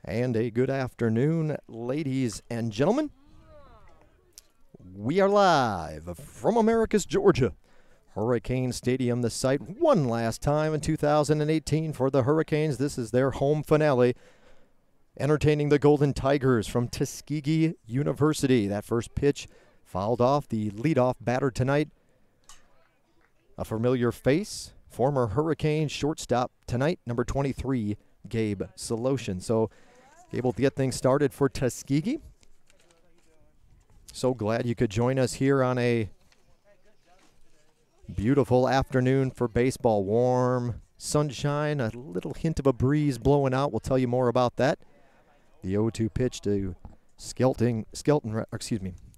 And a good afternoon, ladies and gentlemen. We are live from Americus, Georgia. Hurricane Stadium, the site one last time in 2018 for the Hurricanes. This is their home finale, entertaining the Golden Tigers from Tuskegee University. That first pitch fouled off the leadoff batter tonight. A familiar face, former Hurricane shortstop tonight, number 23, Gabe Soloshin. So able to get things started for Tuskegee. So glad you could join us here on a beautiful afternoon for baseball. Warm sunshine, a little hint of a breeze blowing out. We'll tell you more about that. The 0-2 pitch to Skelton, the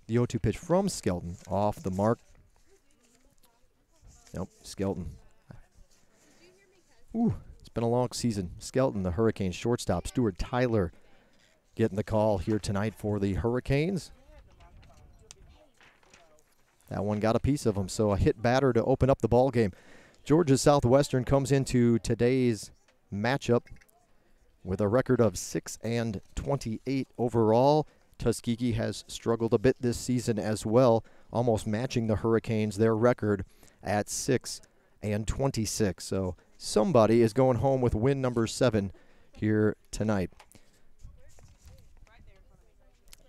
0-2 pitch from Skelton off the mark. Nope, Skelton. Ooh, it's been a long season. Skelton, the Hurricanes shortstop. Stuart Tyler getting the call here tonight for the Hurricanes. That one got a piece of him, so a hit batter to open up the ball game. Georgia Southwestern comes into today's matchup with a record of 6-28 overall. Tuskegee has struggled a bit this season as well, almost matching the Hurricanes, their record at 6-26. So somebody is going home with win number 7 here tonight.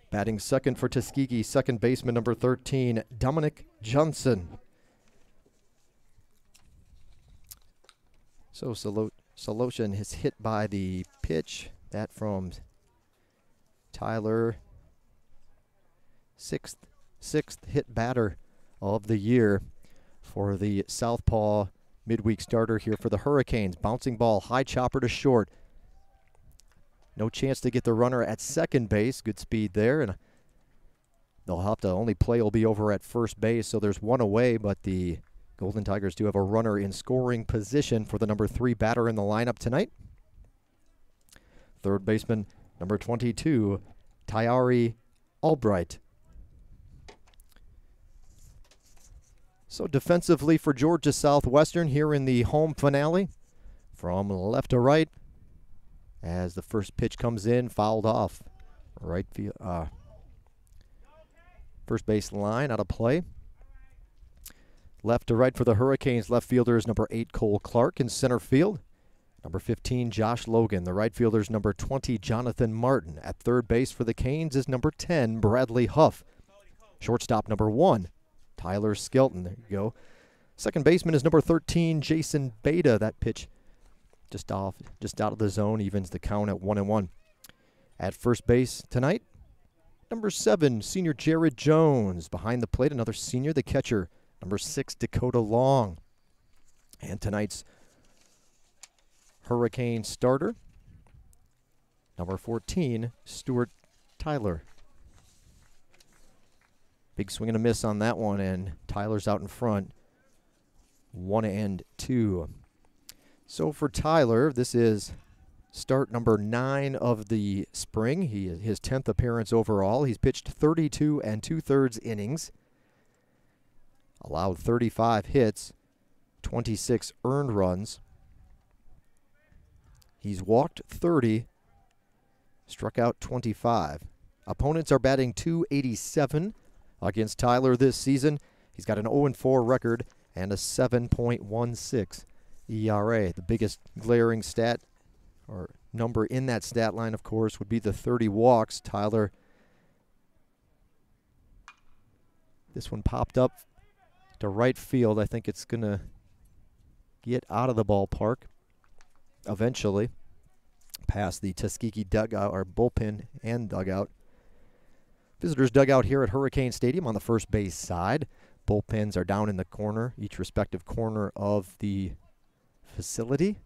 Batting second for Tuskegee, second baseman number 13, Dominic Johnson. So Soloshin is hit by the pitch. That from Tyler, sixth hit batter of the year for the southpaw midweek starter here for the Hurricanes. Bouncing ball, high chopper to short. No chance to get the runner at second base. Good speed there, and they'll have to only play will be over at first base, so there's one away, but the Golden Tigers do have a runner in scoring position for the number 3 batter in the lineup tonight. Third baseman, number 22, Tyari Albright. So defensively for Georgia Southwestern here in the home finale, from left to right, as the first pitch comes in, fouled off. Right field, first base line out of play. Left to right for the Hurricanes, left fielder is number 8, Cole Clark. In center field, number 15, Josh Logan. The right fielder is number 20, Jonathan Martin. At third base for the Canes is number 10, Bradley Huff. Shortstop number 1, Tyler Skelton. There you go. Second baseman is number 13, Jason Beta. That pitch just out of the zone, evens the count at 1-1. At first base tonight, number 7, senior Jared Jones. Behind the plate, another senior, the catcher, number 6, Dakota Long. And tonight's Hurricane starter, number 14, Stuart Tyler. Big swing and a miss on that one, and Tyler's out in front, 1-2. So for Tyler, this is start number 9 of the spring. His 10th appearance overall. He's pitched 32 2/3 innings, allowed 35 hits, 26 earned runs. He's walked 30, struck out 25. Opponents are batting .287 against Tyler this season. He's got an 0-4 record and a 7.16 ERA. The biggest glaring stat or number in that stat line, of course, would be the 30 walks. Tyler, this one popped up to right field. I think it's going to get out of the ballpark eventually, past the Tuskegee dugout, or bullpen and dugout. Visitors dugout here at Hurricane Stadium on the first base side. Bullpens are down in the corner, each respective corner of the facility,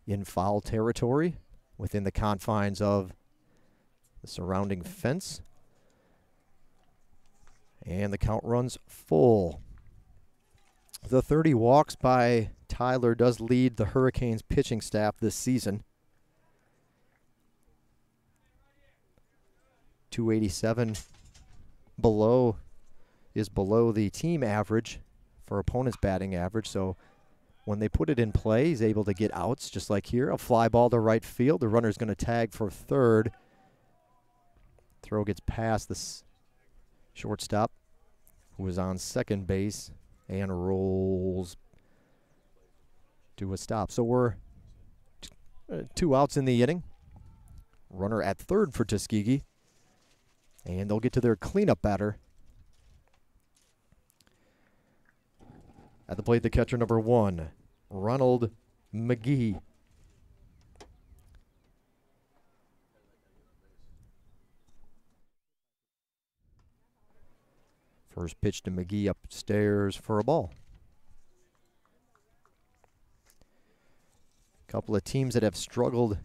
in foul territory within the confines of the surrounding fence. And the count runs full. The 30 walks by Tyler does lead the Hurricanes pitching staff this season. .287 below the team average for opponent's batting average, so when they put it in play, he's able to get outs just like here. A fly ball to right field. The runner's going to tag for third. Throw gets past the shortstop, who is on second base, and rolls to a stop. So we're 2 outs in the inning. Runner at third for Tuskegee. And they'll get to their cleanup batter. At the plate, the catcher, number 1, Ronald McGee. First pitch to McGee upstairs for a ball. A couple of teams that have struggled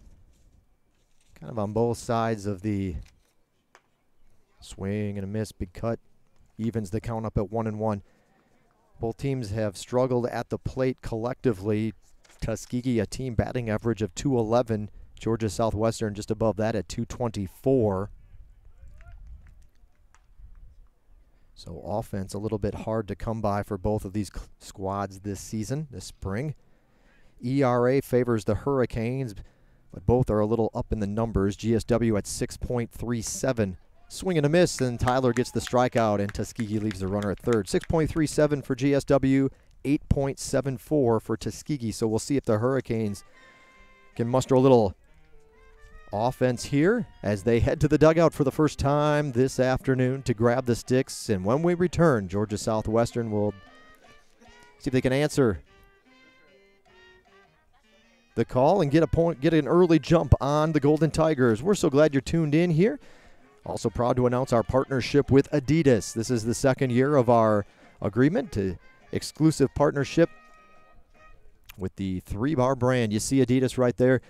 kind of on both sides of the swing and a miss, big cut, evens the count up at 1-1. Both teams have struggled at the plate collectively. Tuskegee, a team batting average of .211. Georgia Southwestern just above that at .224. So offense a little bit hard to come by for both of these squads this season, this spring. ERA favors the Hurricanes, but both are a little up in the numbers. GSW at 6.37. Swing and a miss, and Tyler gets the strikeout, and Tuskegee leaves the runner at third. 6.37 for GSW, 8.74 for Tuskegee. So we'll see if the Hurricanes can muster a little offense here as they head to the dugout for the first time this afternoon to grab the sticks. And when we return, Georgia Southwestern will see if they can answer the call and get an early jump on the Golden Tigers. We're so glad you're tuned in here. Also proud to announce our partnership with Adidas. This is the second year of our agreement to exclusive partnership with the 3-Bar brand. You see Adidas right there.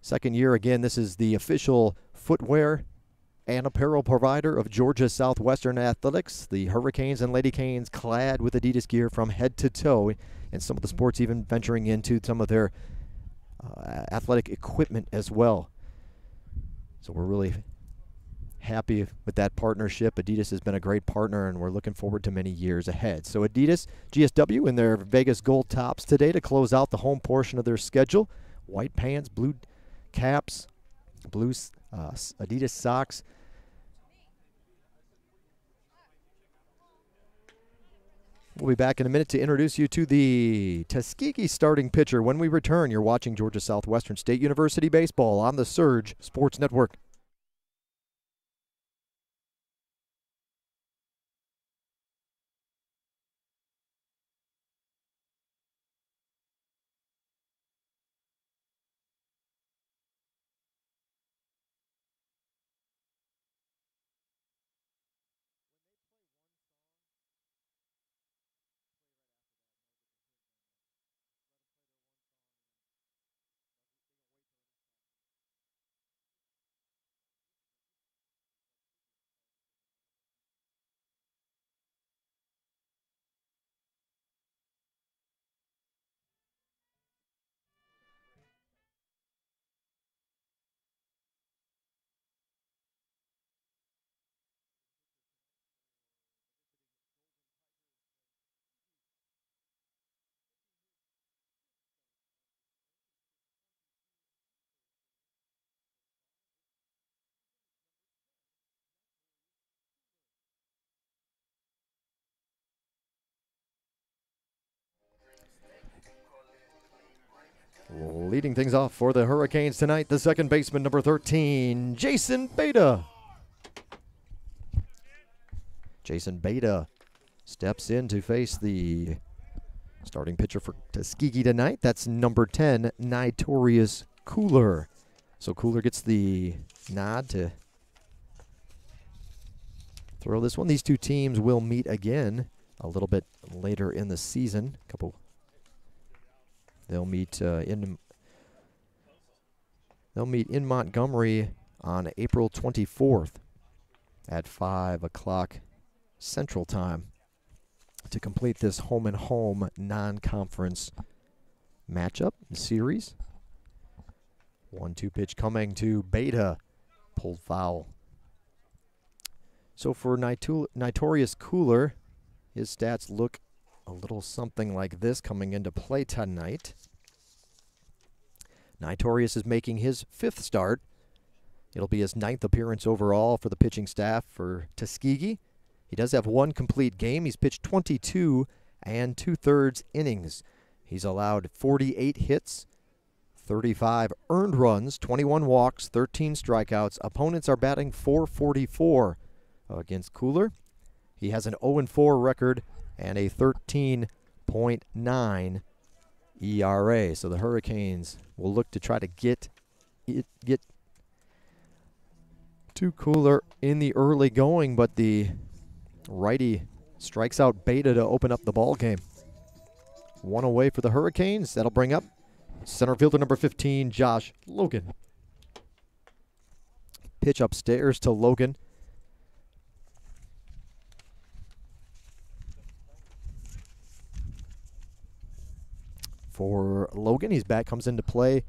Second year, again, this is the official footwear and apparel provider of Georgia Southwestern Athletics. The Hurricanes and Lady Canes clad with Adidas gear from head to toe, and some of the sports even venturing into some of their athletic equipment as well. So we're really happy with that partnership. Adidas has been a great partner, and we're looking forward to many years ahead. So Adidas, GSW in their Vegas gold tops today to close out the home portion of their schedule. White pants, blue caps, blue Adidas socks. We'll be back in a minute to introduce you to the Tuskegee starting pitcher. When we return, you're watching Georgia Southwestern State University baseball on the Surge Sports Network. Leading things off for the Hurricanes tonight, the second baseman, number 13, Jason Beta. Jason Beta steps in to face the starting pitcher for Tuskegee tonight. That's number 10, Notorious Cooler. So Cooler gets the nod to throw this one. These two teams will meet again a little bit later in the season. They'll meet in Montgomery on April 24th at 5 o'clock Central Time to complete this home-and-home non-conference matchup series. 1-2 pitch coming to Beta, pulled foul. So for Notorious Cooler, his stats look a little something like this coming into play tonight. Nitorius is making his 5th start. It'll be his 9th appearance overall for the pitching staff for Tuskegee. He does have 1 complete game. He's pitched 22 2/3 innings. He's allowed 48 hits, 35 earned runs, 21 walks, 13 strikeouts. Opponents are batting .444 against Cooler. He has an 0-4 record and a 13.9 ERA. So the Hurricanes will look to try to get to Cooler in the early going, but the righty strikes out Beta to open up the ball game. 1 away for the Hurricanes. That'll bring up center fielder number 15, Josh Logan. Pitch upstairs to Logan. For Logan, his bat comes into play.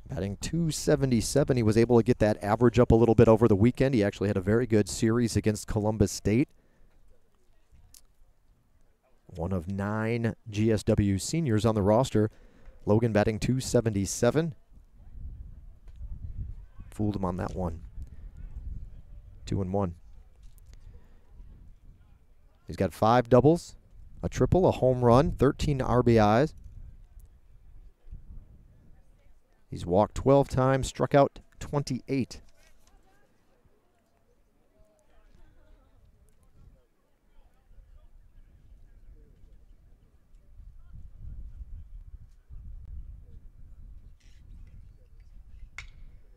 Batting .277. He was able to get that average up a little bit over the weekend. He actually had a very good series against Columbus State. One of 9 GSW seniors on the roster. Logan batting .277. Fooled him on that one. 2-1. He's got 5 doubles, a triple, a home run, 13 RBIs. He's walked 12 times, struck out 28.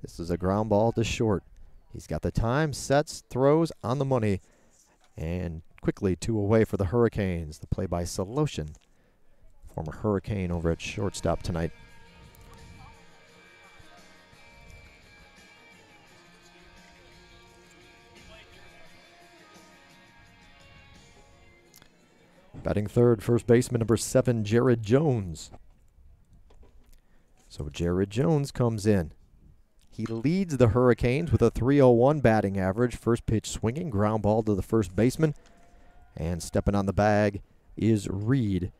This is a ground ball to short. He's got the time, sets, throws on the money, and quickly 2 away for the Hurricanes. The play by Soloshin, former Hurricane over at shortstop tonight. Batting third, first baseman number 7, Jared Jones. So Jared Jones comes in. He leads the Hurricanes with a .301 batting average. First pitch swinging, ground ball to the first baseman. And stepping on the bag is Reed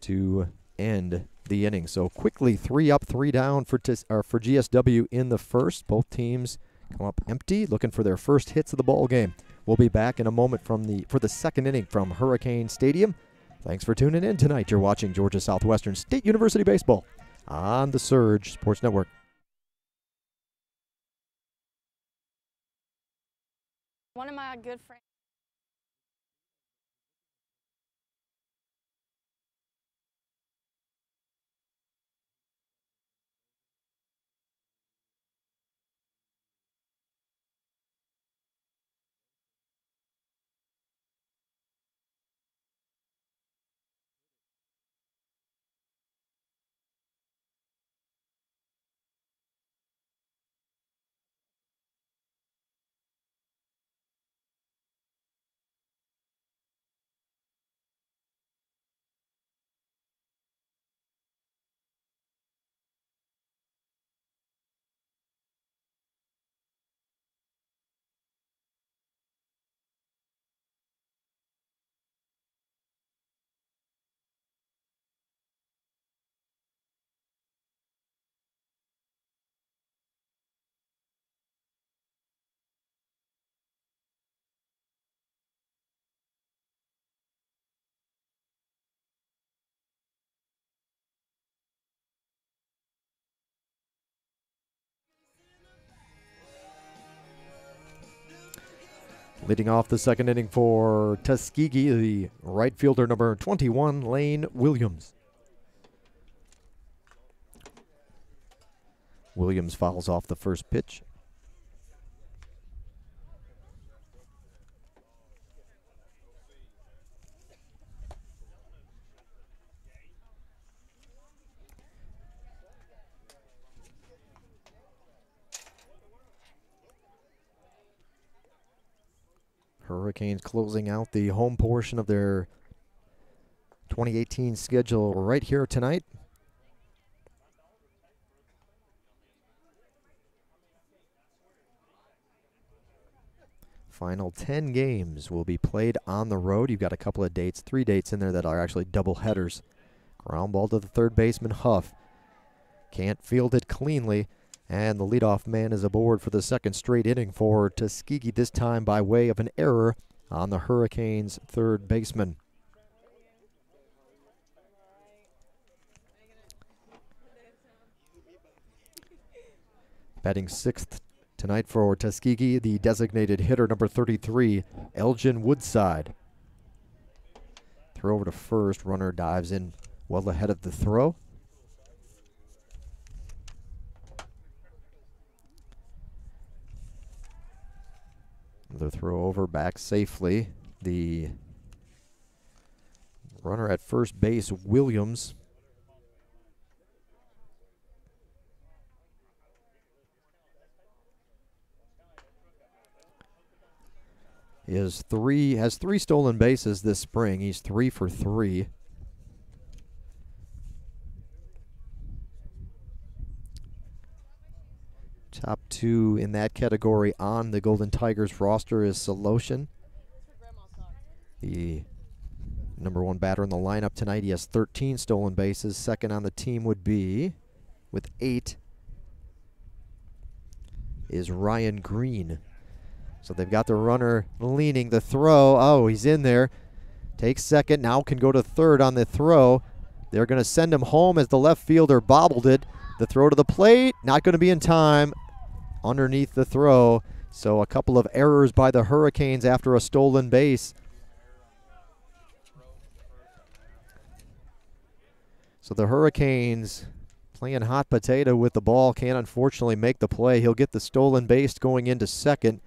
to end the inning. So quickly 3 up, 3 down for GSW in the first. Both teams come up empty, looking for their first hits of the ball game. We'll be back in a moment for the second inning from Hurricane Stadium. Thanks for tuning in tonight. You're watching Georgia Southwestern State University Baseball on the Surge Sports Network. One of my good friends. Leading off the second inning for Tuskegee, the right fielder number 21, Lane Williams. Williams fouls off the first pitch. Hurricanes closing out the home portion of their 2018 schedule right here tonight. Final 10 games will be played on the road. You've got a couple of dates, 3 dates in there that are actually double headers. Ground ball to the third baseman, Huff. Can't field it cleanly, and the leadoff man is aboard for the second straight inning for Tuskegee, this time by way of an error on the Hurricanes' third baseman. Batting sixth tonight for Tuskegee, the designated hitter, number 33, Elgin Woodside. Throw over to first. Runner dives in well ahead of the throw. Another throw over, back safely. The runner at first base, Williams, has three stolen bases this spring. He's 3 for 3. Top 2 in that category on the Golden Tigers roster is Soloshin, the number 1 batter in the lineup tonight. He has 13 stolen bases. Second on the team would be, with 8, is Ryan Green. So they've got the runner leaning. The throw, oh, he's in there. Takes second, now can go to third on the throw. They're going to send him home as the left fielder bobbled it. The throw to the plate, not going to be in time underneath the throw. So a couple of errors by the Hurricanes after a stolen base. So the Hurricanes playing hot potato with the ball, can't unfortunately make the play. He'll get the stolen base going into second,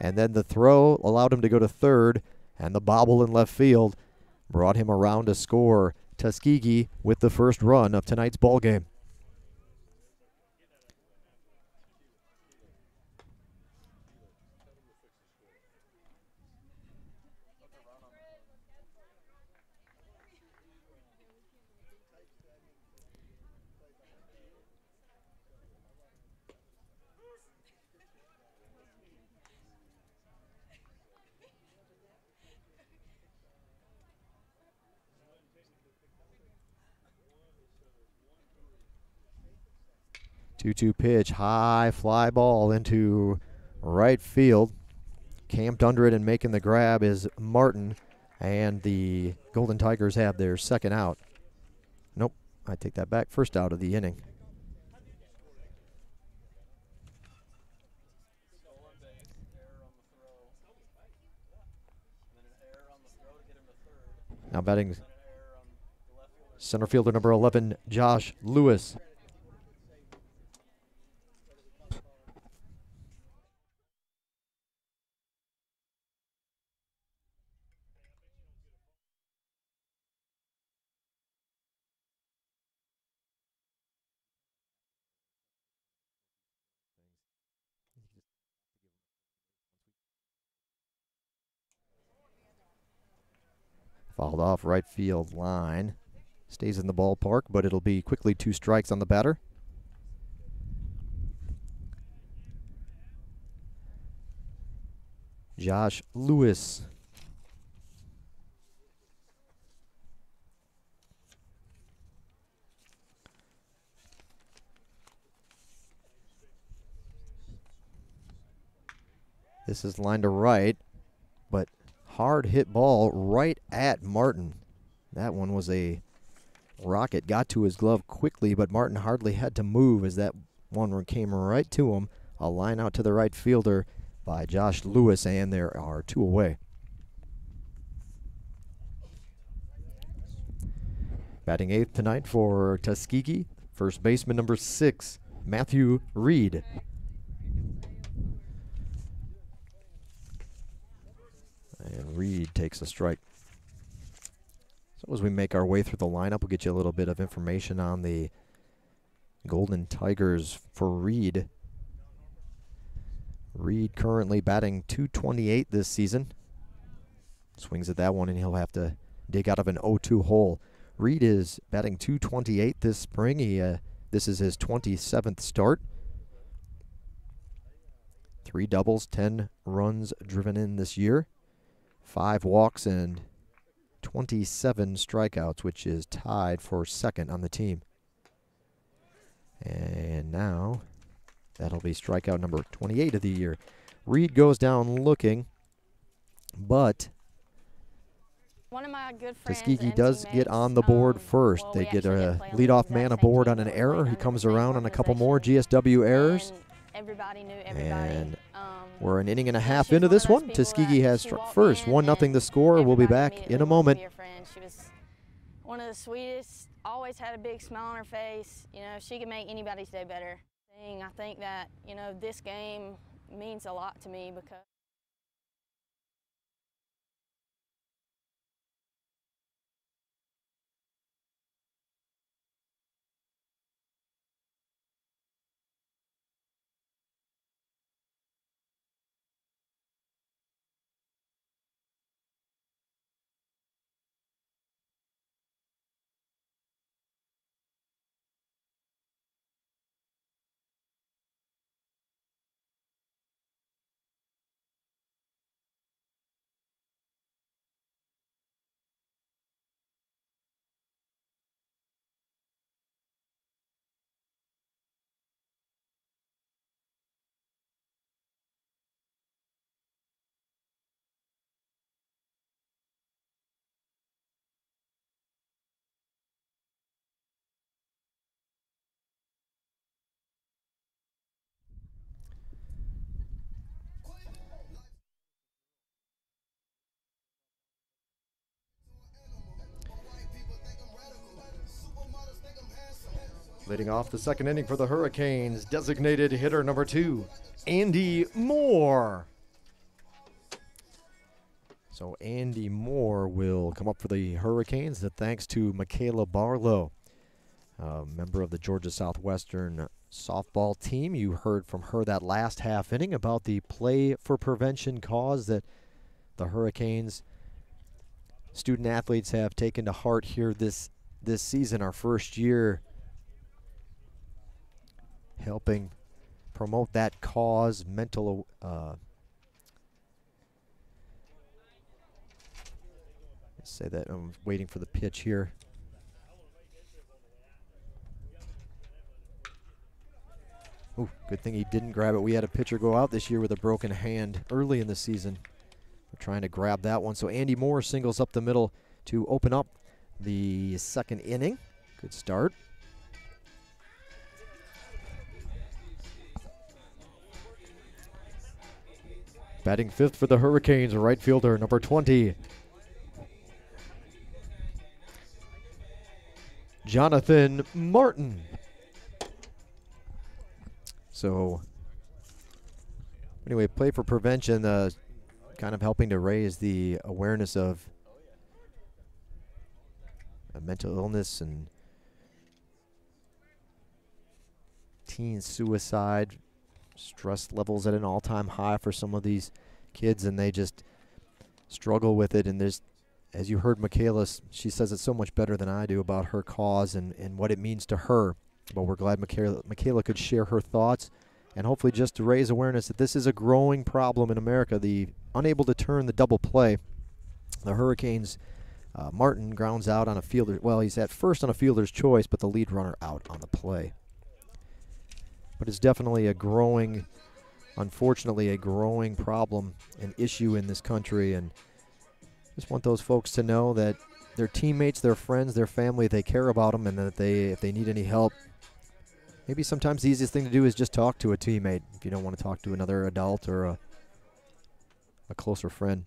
and then the throw allowed him to go to third, and the bobble in left field brought him around to score. Tuskegee with the first run of tonight's ball game. Two-two pitch, high fly ball into right field. Camped under it and making the grab is Martin, and the Golden Tigers have their second out. Nope, I take that back. First out of the inning. Now batting center fielder number 11, Josh Lewis. Fouled off right field line. Stays in the ballpark, but it'll be quickly 2 strikes on the batter. Josh Lewis. This is lined to right, but hard hit ball right at Martin. That one was a rocket. Got to his glove quickly, but Martin hardly had to move as that one came right to him. A line out to the right fielder by Josh Lewis, and there are 2 away. Batting 8th tonight for Tuskegee, first baseman number 6, Matthew Reed. And Reed takes a strike. So as we make our way through the lineup, we'll get you a little bit of information on the Golden Tigers for Reed. Reed currently batting .228 this season. Swings at that one, and he'll have to dig out of an 0-2 hole. Reed is batting .228 this spring. This is his 27th start. 3 doubles, 10 runs driven in this year, 5 walks, and 27 strikeouts, which is tied for second on the team. And now that'll be strikeout number 28 of the year. Reed goes down looking, but One of my good friends Tuskegee and does get teammates, on the board first. well, They we get actually a didn't play on the leadoff exact man same aboard team, on an but we error. played He under comes the same around on a couple more organization. GSW errors. And everybody knew everybody. And we're an inning and a you know, half she's into one of this those one. people Tuskegee that has she struck walked first. in 1-0 the and score. We'll be everybody back in a immediately wanted to moment. be her friend. She was one of the sweetest, always had a big smile on her face. You know, she could make anybody's day better. I think that, you know, this game means a lot to me because Leading off the second inning for the Hurricanes, designated hitter number 2, Andy Moore. So Andy Moore will come up for the Hurricanes, thanks to Michaela Barlow, a member of the Georgia Southwestern softball team. You heard from her that last half inning about the play for prevention cause that the Hurricanes student athletes have taken to heart here this season, our first year, helping promote that cause, mental let's say that I'm waiting for the pitch here. Ooh, good thing he didn't grab it. We had a pitcher go out this year with a broken hand early in the season. We're trying to grab that one. So Andy Moore singles up the middle to open up the second inning. Good start. Batting fifth for the Hurricanes, right fielder number 20, Jonathan Martin. So anyway, play for prevention, kind of helping to raise the awareness of mental illness and teen suicide. Stress levels at an all-time high for some of these kids, and they just struggle with it. And there's, as you heard Michaela, she says it so much better than I do about her cause and what it means to her. But we're glad Michaela could share her thoughts and hopefully just to raise awareness that this is a growing problem in America. The unable to turn the double play. The Hurricanes, Martin grounds out on a fielder. Well, he's at first on a fielder's choice, but the lead runner out on the play. But it's definitely a growing, unfortunately, a growing problem, an issue in this country. And just want those folks to know that their teammates, their friends, their family, they care about them, and that if they need any help, maybe sometimes the easiest thing to do is just talk to a teammate if you don't want to talk to another adult or a closer friend.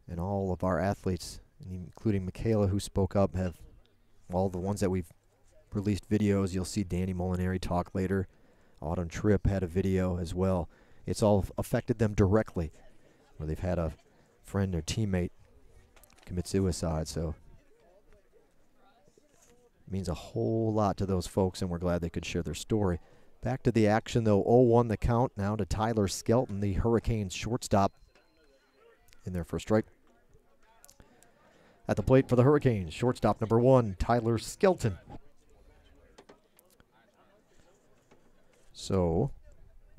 And all of our athletes, including Michaela, who spoke up, have all the ones that we've released videos. You'll see Danny Molinari talk later. Autumn Tripp had a video as well. It's all affected them directly, where they've had a friend or teammate commit suicide. So it means a whole lot to those folks, and we're glad they could share their story. Back to the action, though. 0-1 the count now to Tyler Skelton, the Hurricanes shortstop, in their first strike. At the plate for the Hurricanes, shortstop number 1, Tyler Skelton. So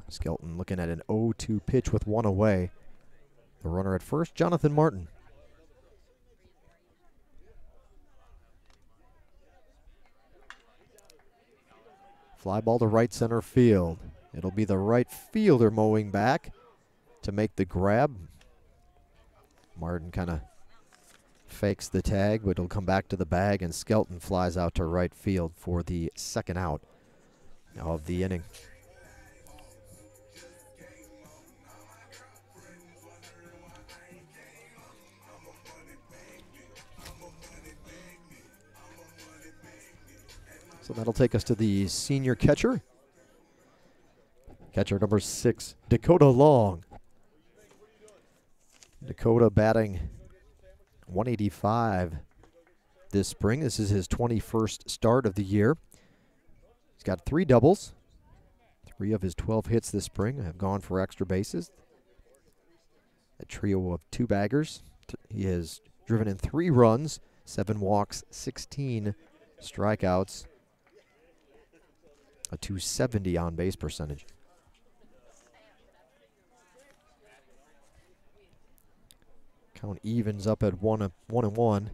Skelton looking at an 0-2 pitch with one away. The runner at first, Jonathan Martin. Fly ball to right center field. It'll be the right fielder mowing back to make the grab. Martin kind of fakes the tag, but it'll come back to the bag, and Skelton flies out to right field for the second out of the inning. So that'll take us to the senior catcher. Catcher number 6, Dakota Long. Dakota batting 185 this spring. This is his 21st start of the year. He's got 3 doubles. 3 of his 12 hits this spring have gone for extra bases. A trio of 2 baggers. He has driven in 3 runs, 7 walks, 16 strikeouts. A .270 on-base percentage. Count evens up at 1-1.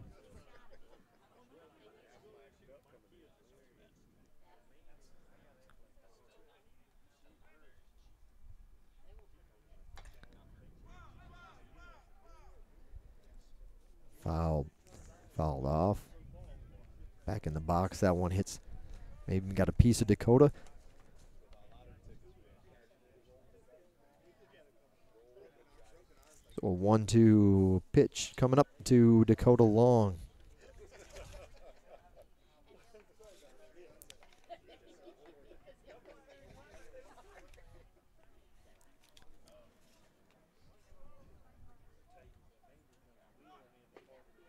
Fouled off. Back in the box. That one hits. Maybe got a piece of Dakota. So a 1-2 pitch coming up to Dakota Long.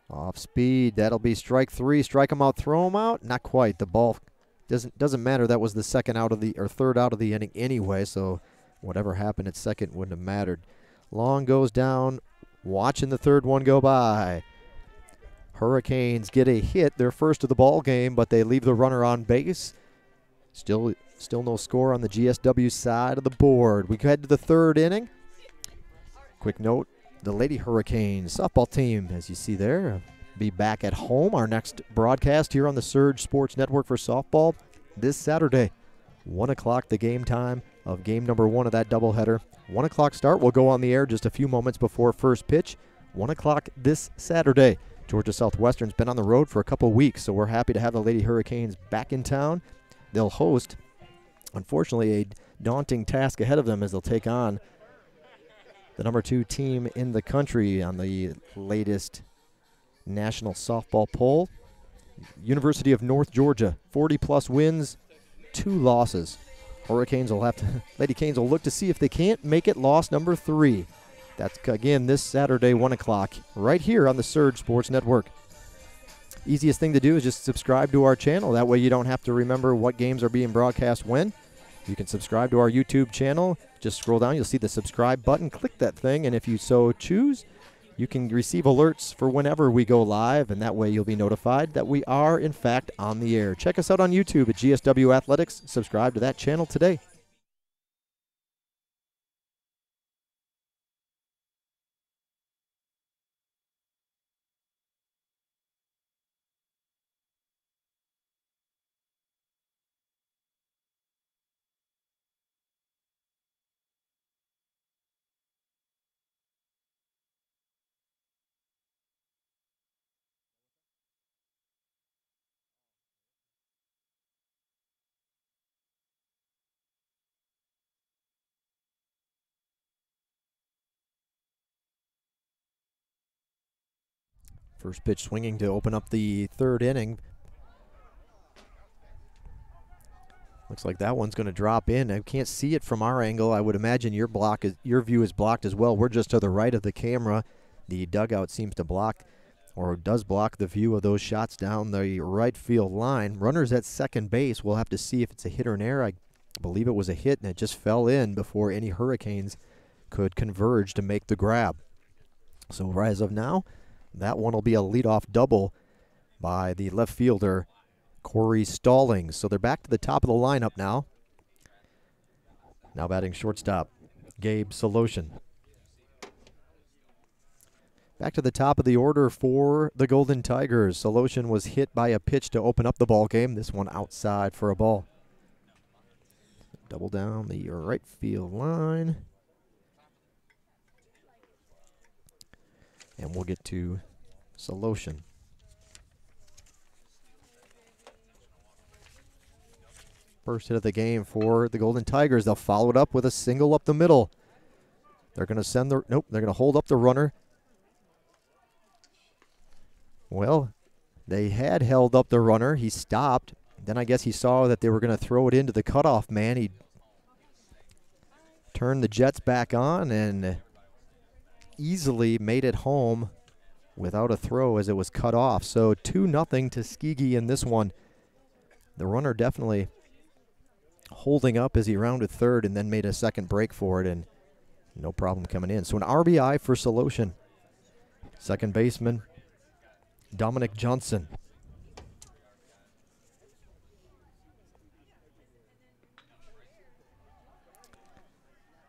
Off speed. That'll be strike 3. Strike him out, throw him out. Not quite. The ball doesn't matter. That was the third out of the inning anyway, so whatever happened at second wouldn't have mattered. Long goes down, watching the third one go by. Hurricanes get a hit, their first of the ball game, but they leave the runner on base. Still no score on the GSW side of the board. We head to the third inning. Quick note, the Lady Hurricanes softball team, as you see there, be back at home. Our next broadcast here on the Surge Sports Network for softball this Saturday. 1 o'clock, the game time of game number 1 of that doubleheader. 1 o'clock start. We'll go on the air just a few moments before first pitch. 1 o'clock this Saturday. Georgia Southwestern's been on the road for a couple weeks, so we're happy to have the Lady Hurricanes back in town. They'll host, unfortunately, a daunting task ahead of them as they'll take on the number 2 team in the country on the latest national softball poll. University of North Georgia, 40-plus wins, 2 losses. Hurricanes will have to, Lady Canes will look to see if they can't make it loss number 3. That's, again, this Saturday, 1 o'clock, right here on the Surge Sports Network. Easiest thing to do is just subscribe to our channel. That way you don't have to remember what games are being broadcast when. You can subscribe to our YouTube channel. Just scroll down. You'll see the subscribe button. Click that thing, and if you so choose, you can receive alerts for whenever we go live, and that way you'll be notified that we are, in fact, on the air. Check us out on YouTube at GSW Athletics. Subscribe to that channel today. First pitch swinging to open up the third inning. Looks like that one's going to drop in. I can't see it from our angle. I would imagine your view is blocked as well. We're just to the right of the camera. The dugout seems to block, or does block, the view of those shots down the right field line. Runners at second base. We'll have to see if it's a hit or an error. I believe it was a hit, and it just fell in before any Hurricanes could converge to make the grab. So as of now, that one will be a leadoff double by the left fielder, Corey Stallings. So they're back to the top of the lineup now. Now batting shortstop, Gabe Soloshin. Back to the top of the order for the Golden Tigers. Soloshin was hit by a pitch to open up the ball game. This one outside for a ball. Double down the right field line. And we'll get to Soloshin. First hit of the game for the Golden Tigers. They'll follow it up with a single up the middle. They're going to send the, nope, they're going to hold up the runner. Well, they had held up the runner. He stopped. Then I guess he saw that they were going to throw it into the cutoff man. He turned the Jets back on and easily made it home without a throw as it was cut off. So 2-0 Tuskegee in this one. The runner definitely holding up as he rounded third and then made a second break for it, and no problem coming in. So an RBI for Soloshin. Second baseman, Dominic Johnson.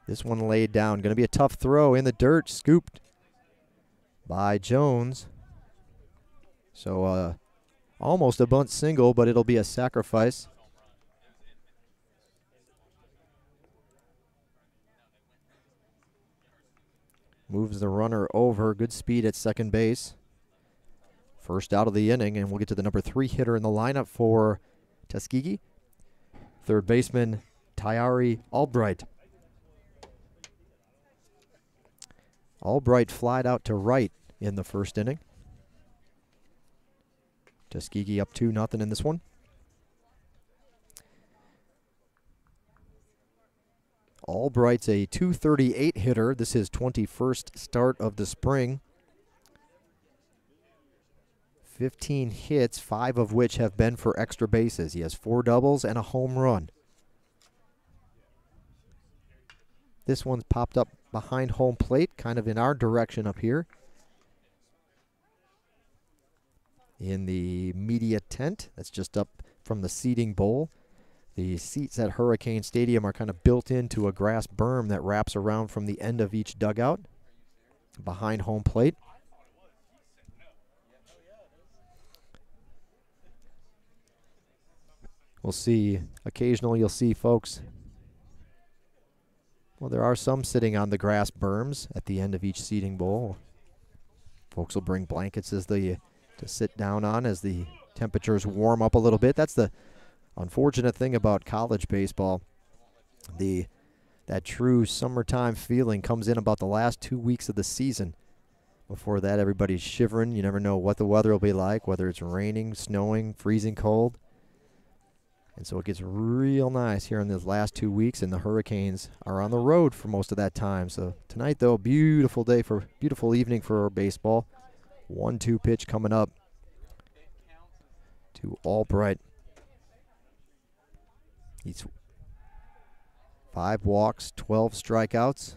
This one laid down. Going to be a tough throw in the dirt. Scooped by Jones. So almost a bunt single, but it'll be a sacrifice. Moves the runner over. Good speed at second base. First out of the inning, and we'll get to the number 3 hitter in the lineup for Tuskegee. Third baseman, Tyari Albright. Albright flied out to right in the first inning. Tuskegee up 2-0 in this one. Albright's a .238 hitter. This is his 21st start of the spring. 15 hits, 5 of which have been for extra bases. He has 4 doubles and a home run. This one's popped up behind home plate, kind of in our direction up here. In the media tent, that's just up from the seating bowl. The seats at Hurricane Stadium are kind of built into a grass berm that wraps around from the end of each dugout behind home plate. We'll see, occasionally you'll see folks, well, there are some sitting on the grass berms at the end of each seating bowl. Folks will bring blankets to sit down on as the temperatures warm up a little bit. That's the unfortunate thing about college baseball. That true summertime feeling comes in about the last 2 weeks of the season. Before that, everybody's shivering. You never know what the weather will be like, whether it's raining, snowing, freezing cold. And so it gets real nice here in these last 2 weeks, and the Hurricanes are on the road for most of that time. So tonight, though, beautiful evening for baseball. 1-2 pitch coming up to Albright. He's 5 walks, 12 strikeouts.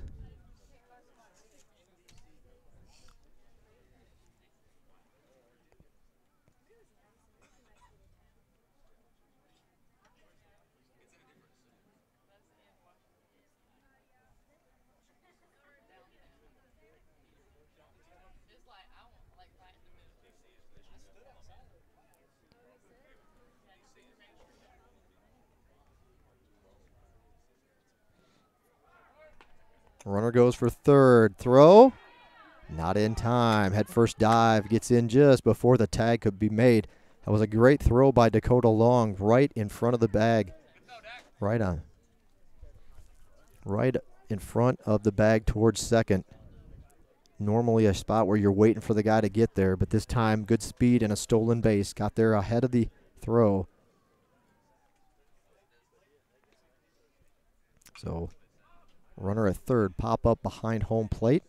Runner goes for third. Throw. Not in time. Head first dive. Gets in just before the tag could be made. That was a great throw by Dakota Long right in front of the bag. Right in front of the bag towards second. Normally a spot where you're waiting for the guy to get there, but this time good speed and a stolen base. Got there ahead of the throw. So runner at third, pop up behind home plate.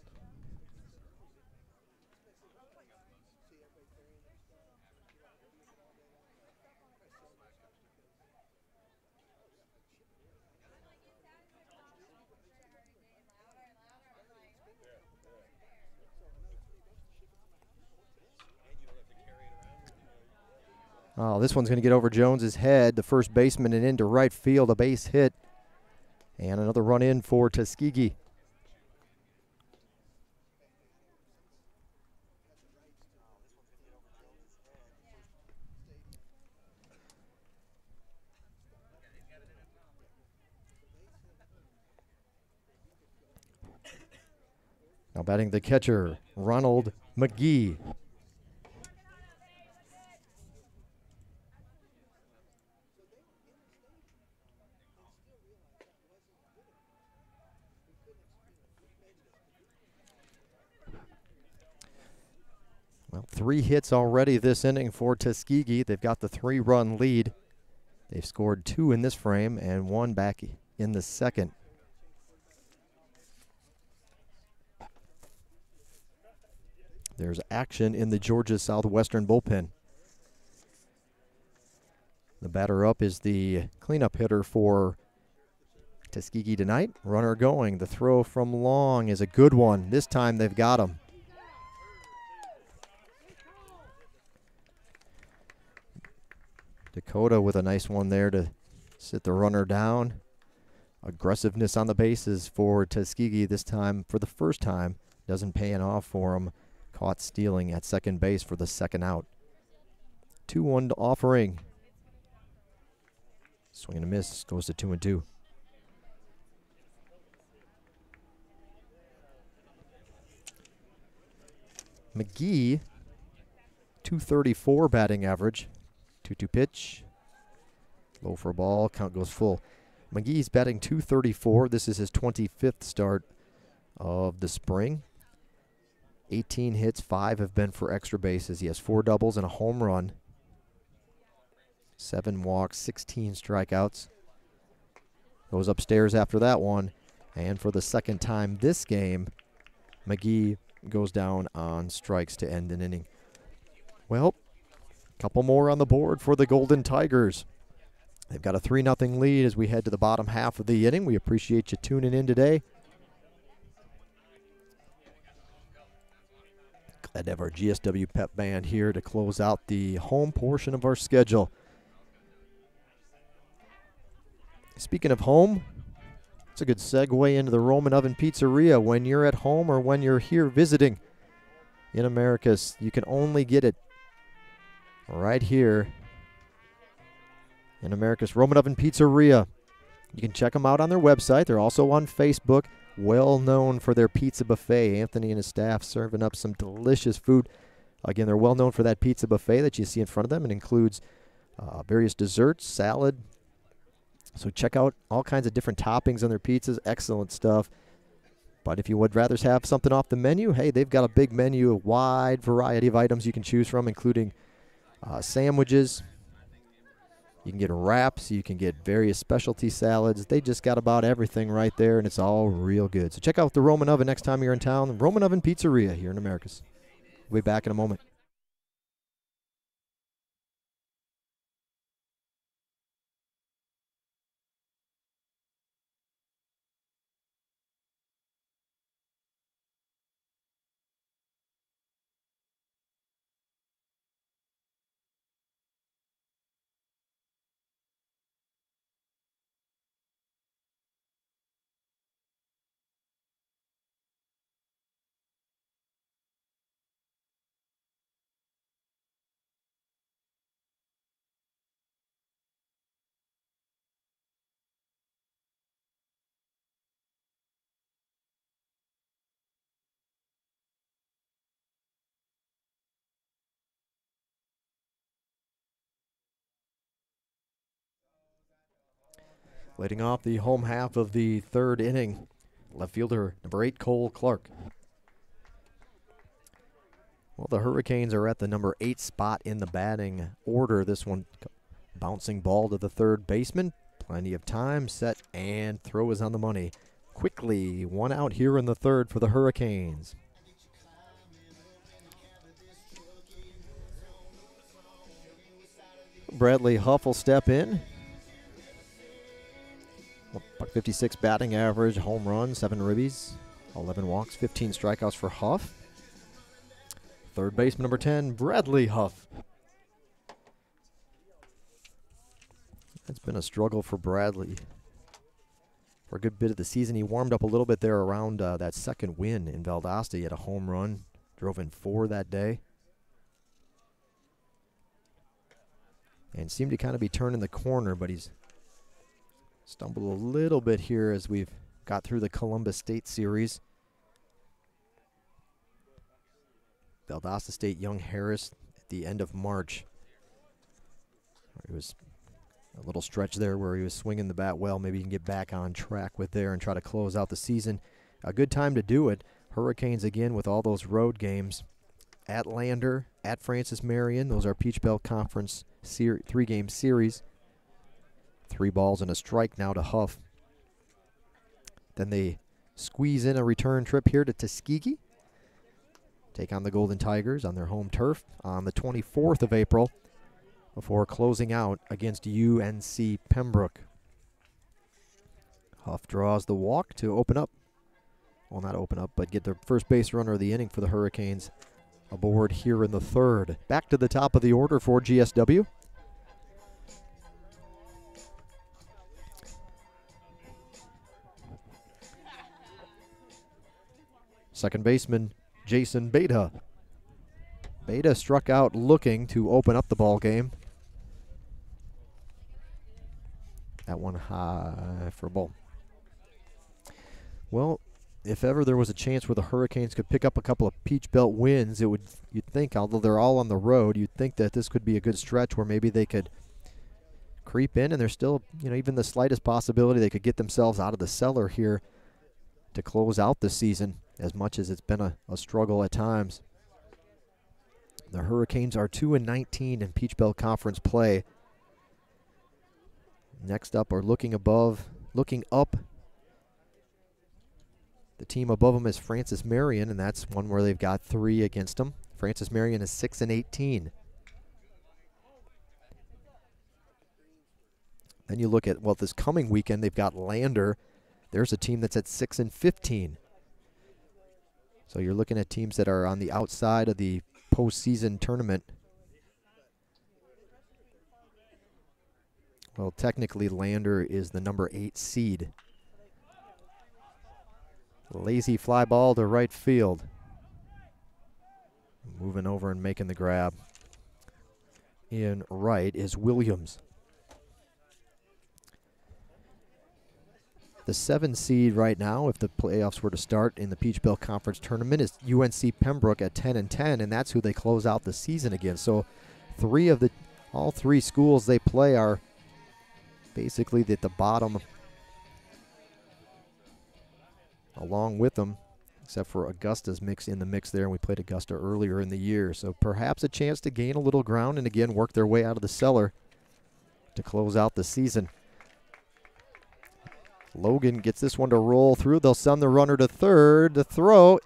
Oh, this one's going to get over Jones's head, the first baseman, and into right field, a base hit. And another run in for Tuskegee. Now batting the catcher, Ronald McGee. Well, 3 hits already this inning for Tuskegee. They've got the 3-run lead. They've scored 2 in this frame and 1 back in the second. There's action in the Georgia Southwestern bullpen. The batter up is the cleanup hitter for Tuskegee tonight. Runner going. The throw from long is a good one. This time they've got him. Dakota with a nice one there to sit the runner down. Aggressiveness on the bases for Tuskegee this time for the first time. Doesn't pay it off for him. Caught stealing at second base for the second out. 2-1 offering. Swing and a miss. Goes to 2-2. McGee, 234 batting average. 2-2 pitch. Low for a ball. Count goes full. McGee's batting .234. This is his 25th start of the spring. 18 hits, 5 have been for extra bases. He has 4 doubles and a home run. 7 walks, 16 strikeouts. Goes upstairs after that one. And for the second time this game, McGee goes down on strikes to end an inning. Well, a couple more on the board for the Golden Tigers. They've got a 3-0 lead as we head to the bottom half of the inning. We appreciate you tuning in today. Glad to have our GSW Pep Band here to close out the home portion of our schedule. Speaking of home, it's a good segue into the Roman Oven Pizzeria. When you're at home or when you're here visiting in Americus, you can only get it right here in Americus. Roman Oven Pizzeria. You can check them out on their website. They're also on Facebook. Well known for their pizza buffet. Anthony and his staff serving up some delicious food. Again, they're well known for that pizza buffet that you see in front of them. It includes various desserts, salad. So check out all kinds of different toppings on their pizzas. Excellent stuff. But if you would rather have something off the menu, hey, they've got a big menu, a wide variety of items you can choose from, including sandwiches. You can get wraps. You can get various specialty salads. They just got about everything right there, and it's all real good. So check out the Roman Oven next time you're in town. The Roman Oven Pizzeria here in Americus. We'll be back in a moment. Leading off the home half of the third inning, left fielder number 8, Cole Clark. Well, the Hurricanes are at the number 8 spot in the batting order. This one bouncing ball to the third baseman. Plenty of time, set, and throw is on the money. Quickly, 1 out here in the third for the Hurricanes. Bradley Huff will step in. .56 batting average, home run, 7 ribbies, 11 walks, 15 strikeouts for Huff. Third baseman number 10, Bradley Huff. It's been a struggle for Bradley for a good bit of the season. He warmed up a little bit there around that second win in Valdosta. He had a home run, drove in 4 that day. And seemed to kind of be turning the corner, but he's stumbled a little bit here as we've got through the Columbus State Series. Valdosta State, Young Harris at the end of March. It was a little stretch there where he was swinging the bat well. Maybe he can get back on track with there and try to close out the season. A good time to do it. Hurricanes again with all those road games. At Lander, at Francis Marion. Those are Peach Belt Conference 3-game series. 3 balls and a strike now to Huff. Then they squeeze in a return trip here to Tuskegee. Take on the Golden Tigers on their home turf on the 24th of April before closing out against UNC Pembroke. Huff draws the walk to open up. Well, not open up, but get the first base runner of the inning for the Hurricanes aboard here in the 3rd. Back to the top of the order for GSW. Second baseman Jason Beta. Beta struck out looking to open up the ball game. That one high for a ball. Well, if ever there was a chance where the Hurricanes could pick up a couple of Peach Belt wins, you'd think, although they're all on the road, you'd think that this could be a good stretch where maybe they could creep in, and there's still, even the slightest possibility they could get themselves out of the cellar here to close out the season, as much as it's been a struggle at times. The Hurricanes are 2-19 in Peach Belt Conference play. Next up, looking up. The team above them is Francis Marion, and that's one where they've got 3 against them. Francis Marion is 6-18. Then you look at, this coming weekend they've got Lander. There's a team that's at 6-15. So you're looking at teams that are on the outside of the postseason tournament. Well, technically Lander is the number 8 seed. Lazy fly ball to right field. Moving over and making the grab in right is Williams. The 7 seed right now, if the playoffs were to start in the Peach Belt Conference tournament, is UNC Pembroke at 10-10, and that's who they close out the season against. So all 3 schools they play are basically at the bottom along with them, except for Augusta's in the mix there, and we played Augusta earlier in the year. So perhaps a chance to gain a little ground and again work their way out of the cellar to close out the season. Logan gets this one to roll through. They'll send the runner to third. The throw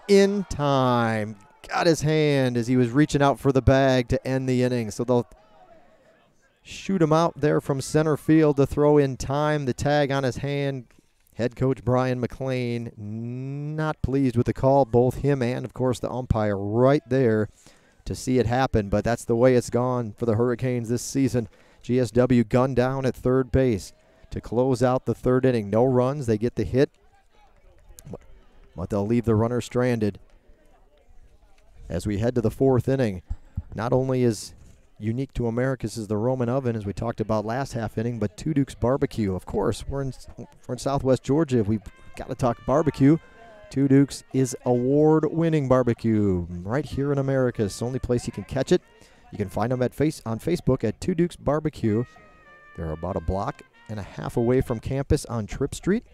in time. Got his hand as he was reaching out for the bag to end the inning. So they'll shoot him out there from center field to throw in time. The tag on his hand. Head coach Brian McLean not pleased with the call. Both him and, of course, the umpire right there to see it happen. But that's the way it's gone for the Hurricanes this season. GSW gunned down at third base to close out the 3rd inning. No runs. They get the hit, but they'll leave the runner stranded. As we head to the 4th inning, not only is unique to Americus is the Roman oven, as we talked about last half inning, but Two Dukes Barbecue. Of course, we're in Southwest Georgia. We've got to talk barbecue. Two Dukes is award-winning barbecue right here in Americus. Only place you can catch it. You can find them on Facebook at Two Dukes Barbecue. They're about a block and a half away from campus on Tripp Street.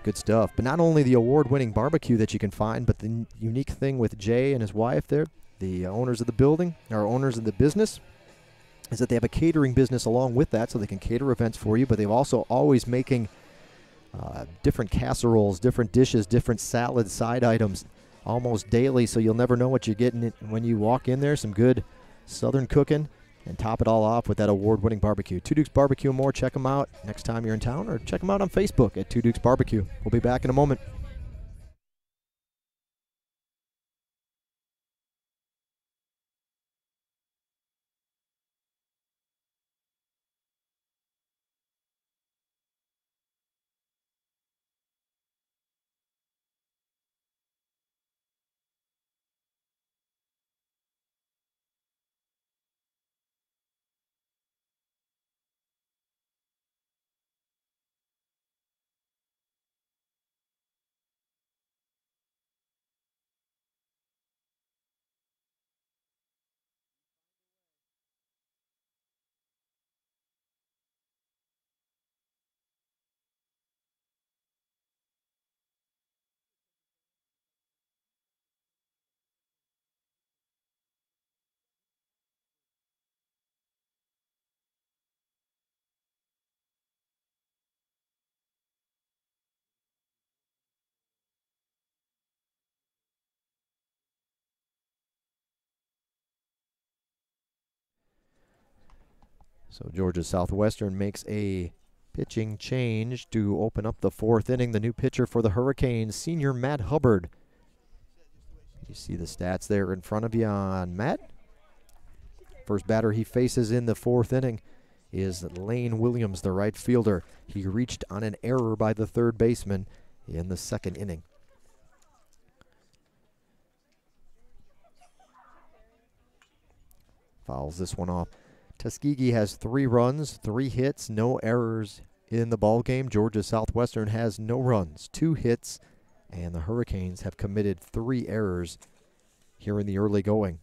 Good stuff. But not only the award-winning barbecue that you can find, but the unique thing with Jay and his wife there, the owners of the building, or owners of the business, is that they have a catering business along with that, so they can cater events for you, but they're also always making different casseroles, different dishes, different salads, side items almost daily, so you'll never know what you're getting when you walk in there. Some good southern cooking, and top it all off with that award-winning barbecue. Two Dukes Barbecue and more. Check them out next time you're in town, or check them out on Facebook at Two Dukes Barbecue. We'll be back in a moment. So Georgia Southwestern makes a pitching change to open up the 4th inning. The new pitcher for the Hurricanes, senior Matt Hubbard. You see the stats there in front of you on Matt. First batter he faces in the 4th inning is Lane Williams, the right fielder. He reached on an error by the 3rd baseman in the 2nd inning. Fouls this one off. Tuskegee has 3 runs, 3 hits, no errors in the ball game. Georgia Southwestern has no runs, 2 hits, and the Hurricanes have committed 3 errors here in the early going.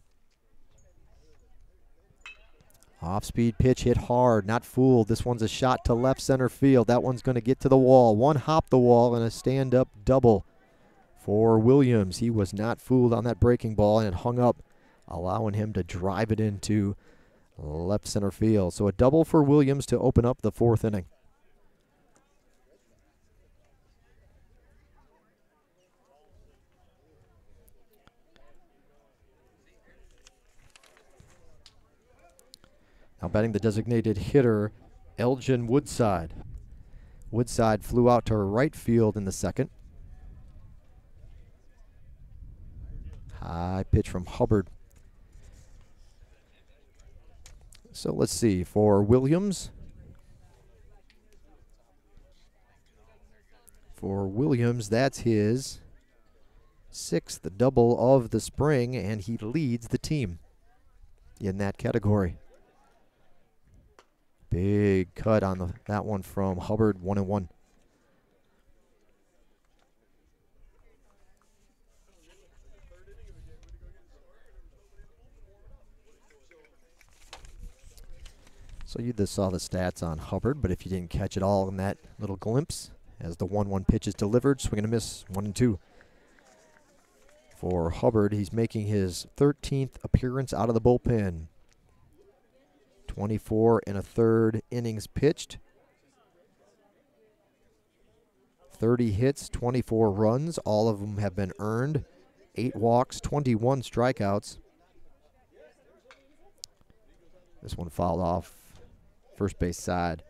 Off-speed pitch hit hard, not fooled. This one's a shot to left center field. That one's going to get to the wall. One hop the wall and a stand-up double for Williams. He was not fooled on that breaking ball, and it hung up, allowing him to drive it into left center field. So a double for Williams to open up the 4th inning. Now batting the designated hitter, Elgin Woodside. Woodside flew out to right field in the 2nd. High pitch from Hubbard. So let's see, for Williams. For Williams, that's his 6th double of the spring, and he leads the team in that category. Big cut on that one from Hubbard, 1-1. So you just saw the stats on Hubbard, but if you didn't catch it all in that little glimpse, as the 1-1 pitch is delivered, swing and a miss, 1-2. For Hubbard, he's making his 13th appearance out of the bullpen. 24 1/3 innings pitched. 30 hits, 24 runs. All of them have been earned. 8 walks, 21 strikeouts. This one fouled off first base side.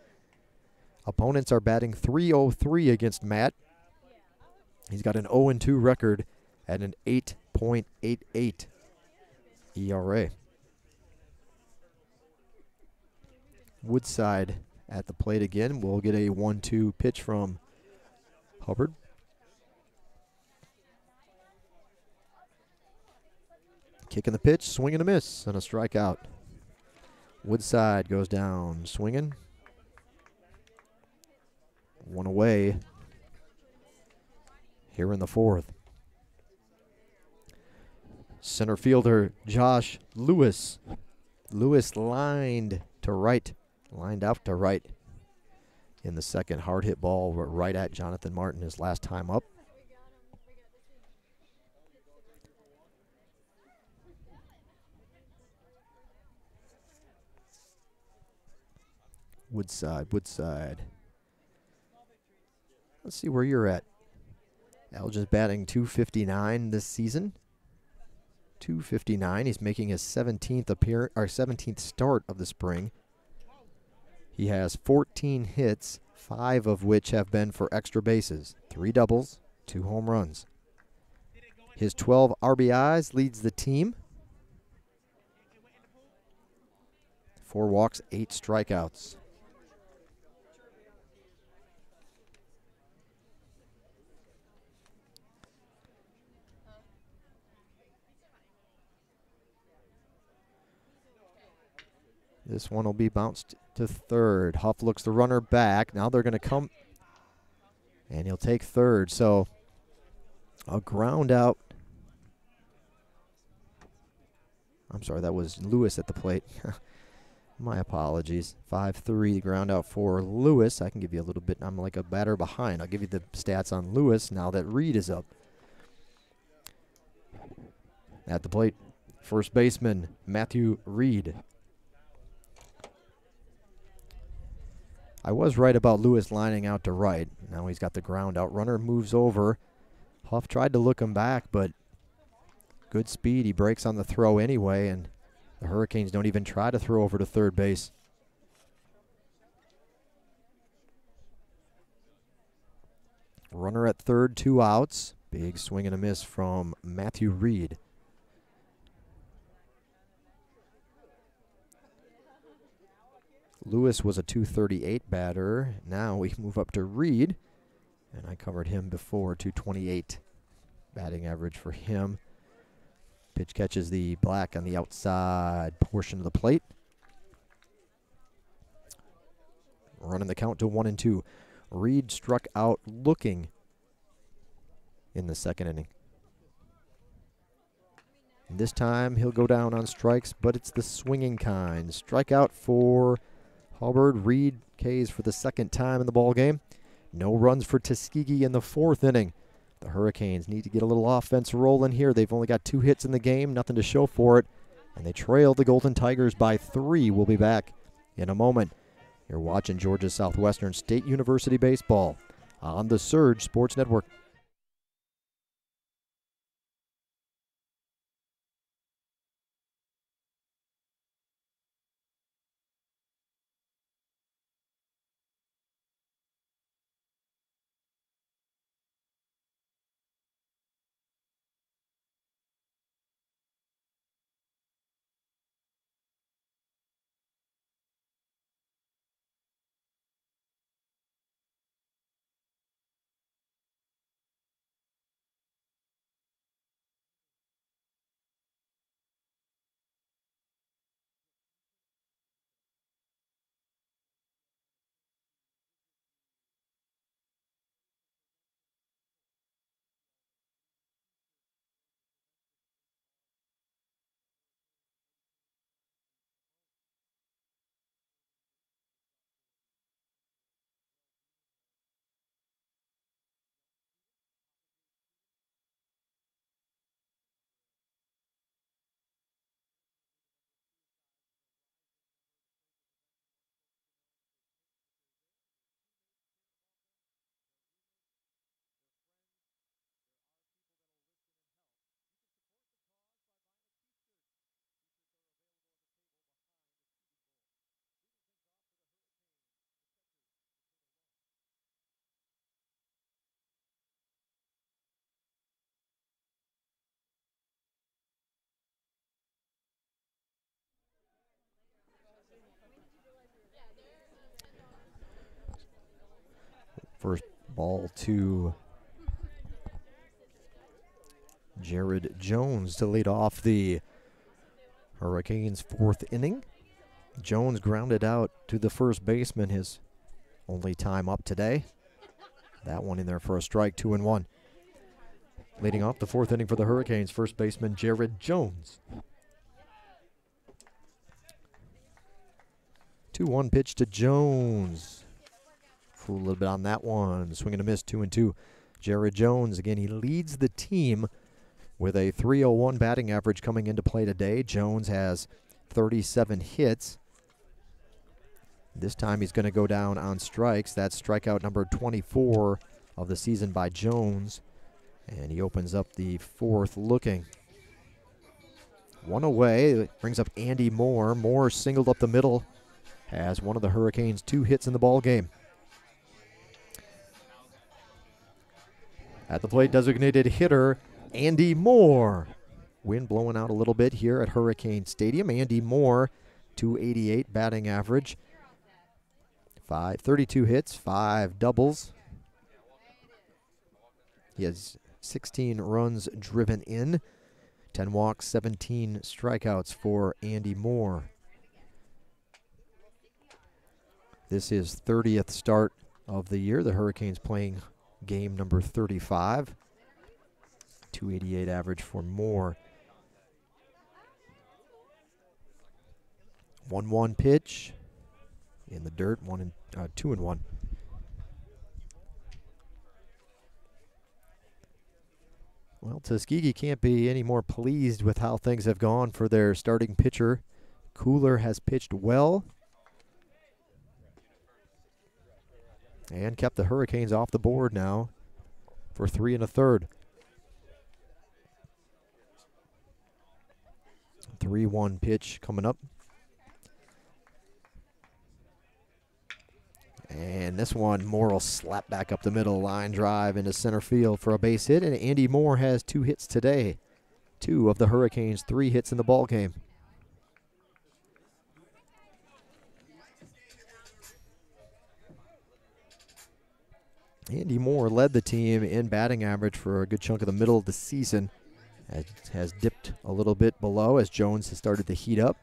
Opponents are batting .303 against Matt. He's got an 0-2 record at an 8.88 ERA. Woodside at the plate again. We'll get a 1-2 pitch from Hubbard. Kicking the pitch, swing and a miss, and a strikeout. Woodside goes down swinging. 1 away here in the 4th. Center fielder Josh Lewis. Lewis lined to right. Lined out to right in the 2nd. Hard hit ball right at Jonathan Martin his last time up. Woodside. Let's see where you're at. Elgin's batting .259 this season. .259. He's making his 17th start of the spring. He has 14 hits, 5 of which have been for extra bases, 3 doubles, 2 home runs. His 12 RBIs leads the team. 4 walks, 8 strikeouts. This one will be bounced to 3rd. Huff looks the runner back. Now they're going to come, and he'll take 3rd. So a ground out. I'm sorry, that was Lewis at the plate. My apologies. 5-3 ground out for Lewis. I can give you a little bit. I'm like a batter behind. I'll give you the stats on Lewis now that Reed is up. At the plate, first baseman Matthew Reed. I was right about Lewis lining out to right. Now he's got the ground out. Runner moves over. Huff tried to look him back, but good speed. He breaks on the throw anyway, and the Hurricanes don't even try to throw over to 3rd base. Runner at third, 2 outs. Big swing and a miss from Matthew Reed. Lewis was a .238 batter. Now we move up to Reed, and I covered him before, .228 batting average for him. Pitch catches the black on the outside portion of the plate. Running the count to 1-2. Reed struck out looking in the second inning. This time he'll go down on strikes, but it's the swinging kind. Strikeout for Hubbard. Reed K's for the second time in the ball game. No runs for Tuskegee in the fourth inning. The Hurricanes need to get a little offense rolling here. They've only got 2 hits in the game, nothing to show for it, and they trail the Golden Tigers by 3. We'll be back in a moment. You're watching Georgia Southwestern State University baseball on the Surge Sports Network. First ball to Jared Jones to lead off the Hurricanes' fourth inning. Jones grounded out to the first baseman, his only time up today. That one in there for a strike, 2-1. Leading off the fourth inning for the Hurricanes, first baseman Jared Jones. 2-1 pitch to Jones. A little bit on that one. Swing and a miss, 2-2. Jared Jones, again, he leads the team with a .301 batting average coming into play today. Jones has 37 hits. This time he's going to go down on strikes. That's strikeout number 24 of the season by Jones. And he opens up the fourth looking. One away. It brings up Andy Moore. Moore singled up the middle. Has one of the Hurricanes' 2 hits in the ball game. At the plate, designated hitter, Andy Moore. Wind blowing out a little bit here at Hurricane Stadium. Andy Moore, .288 batting average. 32 hits, 5 doubles. He has 16 runs driven in, 10 walks, 17 strikeouts for Andy Moore. This is 30th start of the year. The Hurricanes playing game number 35. .288 average for Moore. 1-1 pitch in the dirt, 2-1. Well, Tuskegee can't be any more pleased with how things have gone for their starting pitcher. Cooler has pitched well and kept the Hurricanes off the board now for 3 1/3. 3-1 pitch coming up. And this one, Moore will slap back up the middle, line drive into center field for a base hit. And Andy Moore has 2 hits today. 2 of the Hurricanes' 3 hits in the ball game. Andy Moore led the team in batting average for a good chunk of the middle of the season. Has dipped a little bit below as Jones has started to heat up.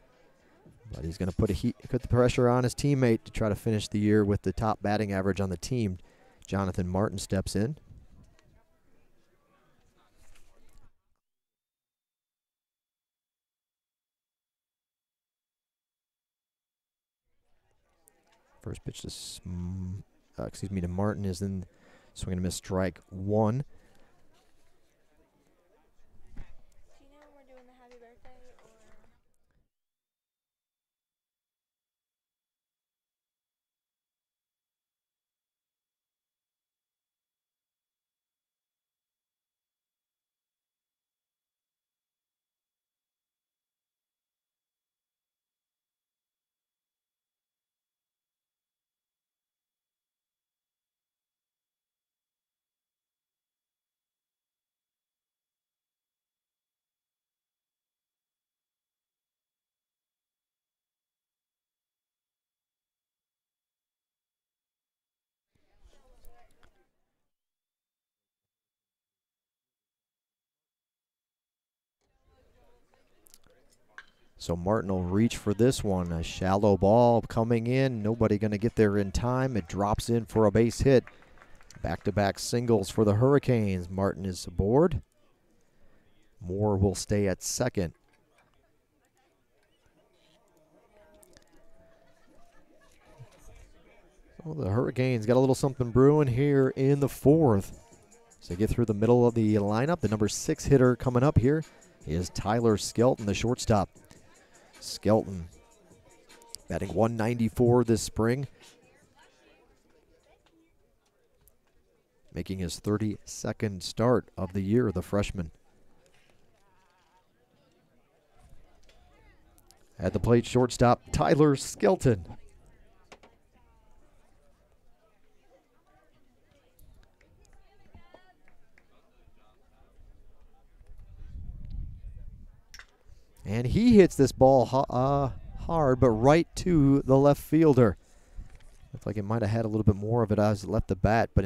But he's going to put the pressure on his teammate to try to finish the year with the top batting average on the team. Jonathan Martin steps in. First pitch to Martin is in swing and a miss, strike 1. Do you know when we're doing the happy birthday or? So Martin will reach for this one. A shallow ball coming in. Nobody going to get there in time. It drops in for a base hit. Back-to-back singles for the Hurricanes. Martin is aboard. Moore will stay at second. Well, the Hurricanes got a little something brewing here in the 4th. So they get through the middle of the lineup. The number 6 hitter coming up here is Tyler Skelton, the shortstop. Skelton batting 194 this spring, making his 32nd start of the year, the freshman. At the plate, shortstop Tyler Skelton. And he hits this ball hard, but right to the left fielder. Looks like it might have had a little bit more of it as it left the bat, but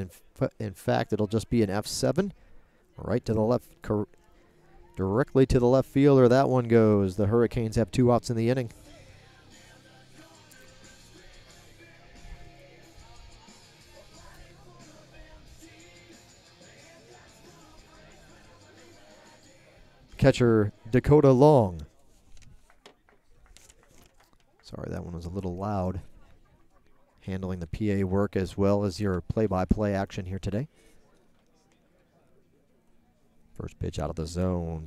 in fact, it'll just be an F7. Right to the left, directly to the left fielder. That one goes. The Hurricanes have 2 outs in the inning. Catcher Dakota Long. Sorry, that one was a little loud. Handling the PA work as well as your play-by-play action here today. First pitch out of the zone.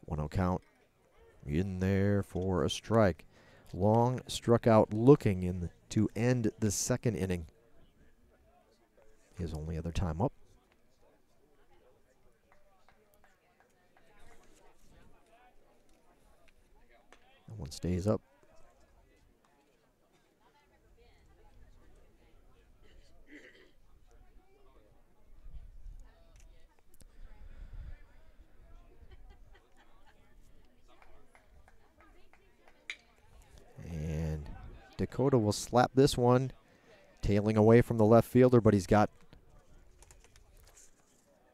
One-oh count. In there for a strike. Long struck out looking in to end the 2nd inning. His only other time up. That one stays up. And Dakota will slap this one, tailing away from the left fielder, but he's got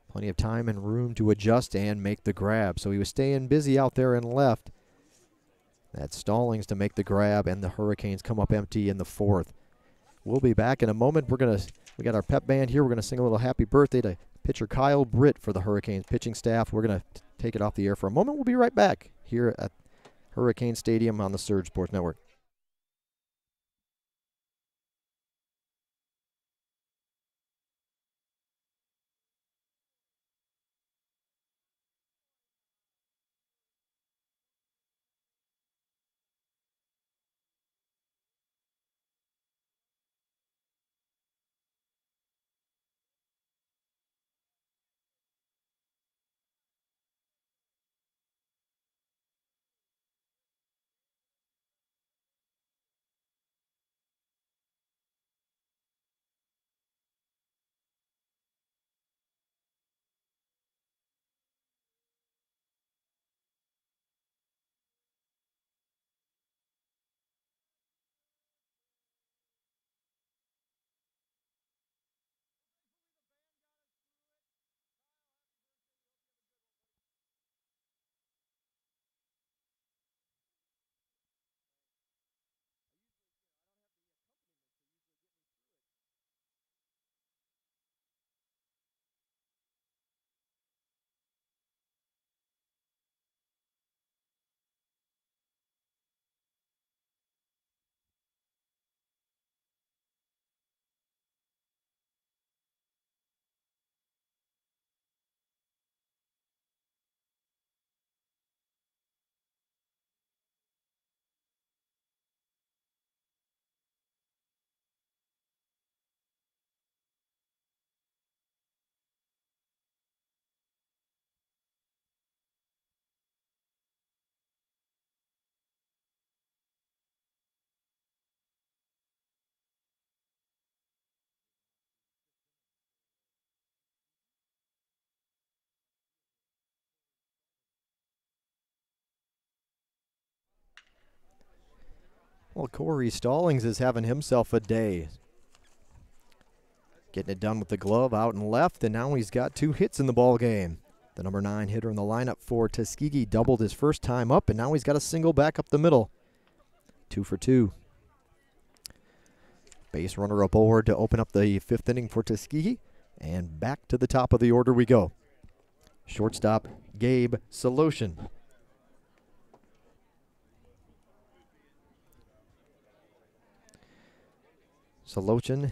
plenty of time and room to adjust and make the grab. So he was staying busy out there and left. That's Stallings to make the grab, and the Hurricanes come up empty in the 4th. We'll be back in a moment. We got our pep band here. We're gonna sing a little happy birthday to pitcher Kyle Britt for the Hurricanes pitching staff. We're gonna take it off the air for a moment. We'll be right back here at Hurricane Stadium on the Surge Sports Network. Well, Corey Stallings is having himself a day. Getting it done with the glove out and left, and now he's got 2 hits in the ball game. The number 9 hitter in the lineup for Tuskegee doubled his first time up, and now he's got a single back up the middle. 2 for 2. Base runner aboard to open up the 5th inning for Tuskegee, and back to the top of the order we go. Shortstop, Gabe Soloshin. Soloshin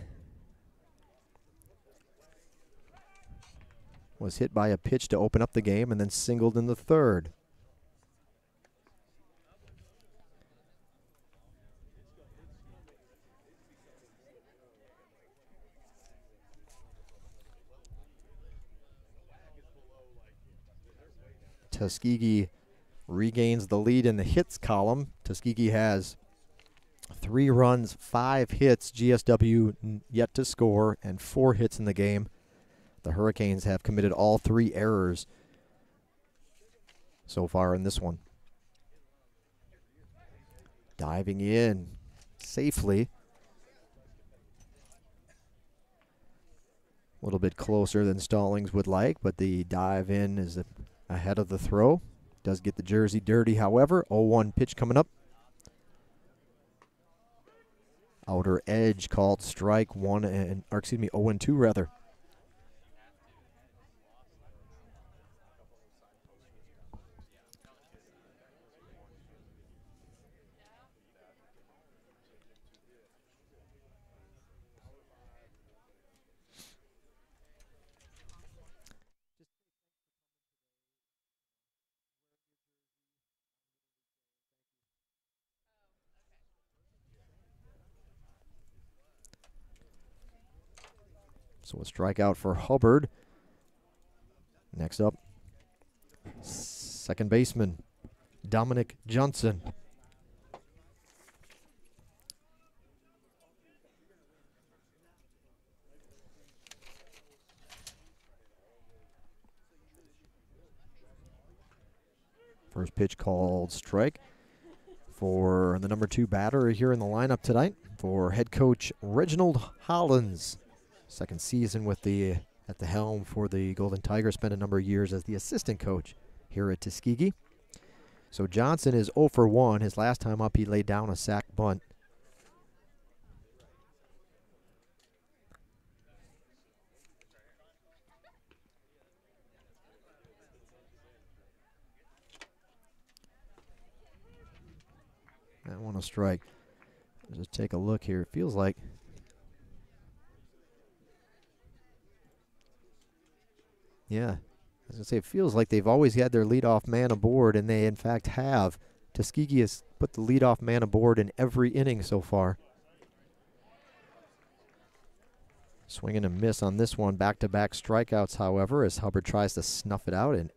was hit by a pitch to open up the game and then singled in the 3rd. Tuskegee regains the lead in the hits column. Tuskegee has 3 runs, 5 hits. GSW yet to score, and 4 hits in the game. The Hurricanes have committed all 3 errors so far in this one. Diving in safely. A little bit closer than Stallings would like, but the dive in is ahead of the throw. Does get the jersey dirty, however. 0-1 pitch coming up. Outer edge called strike 0-2 rather. So a strikeout for Hubbard. Next up, second baseman, Dominic Johnson. First pitch called strike for the number 2 batter here in the lineup tonight for head coach Reginald Hollins. Second season with at the helm for the Golden Tigers. Spent a number of years as the assistant coach here at Tuskegee. So Johnson is 0 for 1. His last time up, he laid down a sac bunt. That one a strike. Let's just take a look here. It feels like I was going to say, it feels like they've always had their leadoff man aboard, and they, in fact, have. Tuskegee has put the leadoff man aboard in every inning so far. Swing and a miss on this one. Back-to-back strikeouts, however, as Hubbard tries to snuff it out and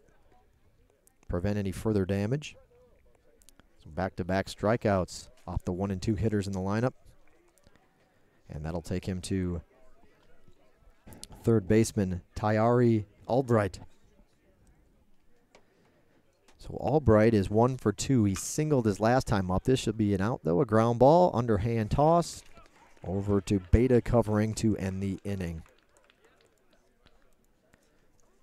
prevent any further damage. So back-to-back strikeouts off the 1 and 2 hitters in the lineup. And that'll take him to third baseman Tyari Albright. So Albright is 1 for 2. He singled his last time up. This should be an out, though. A ground ball, underhand toss, over to Beta covering to end the inning.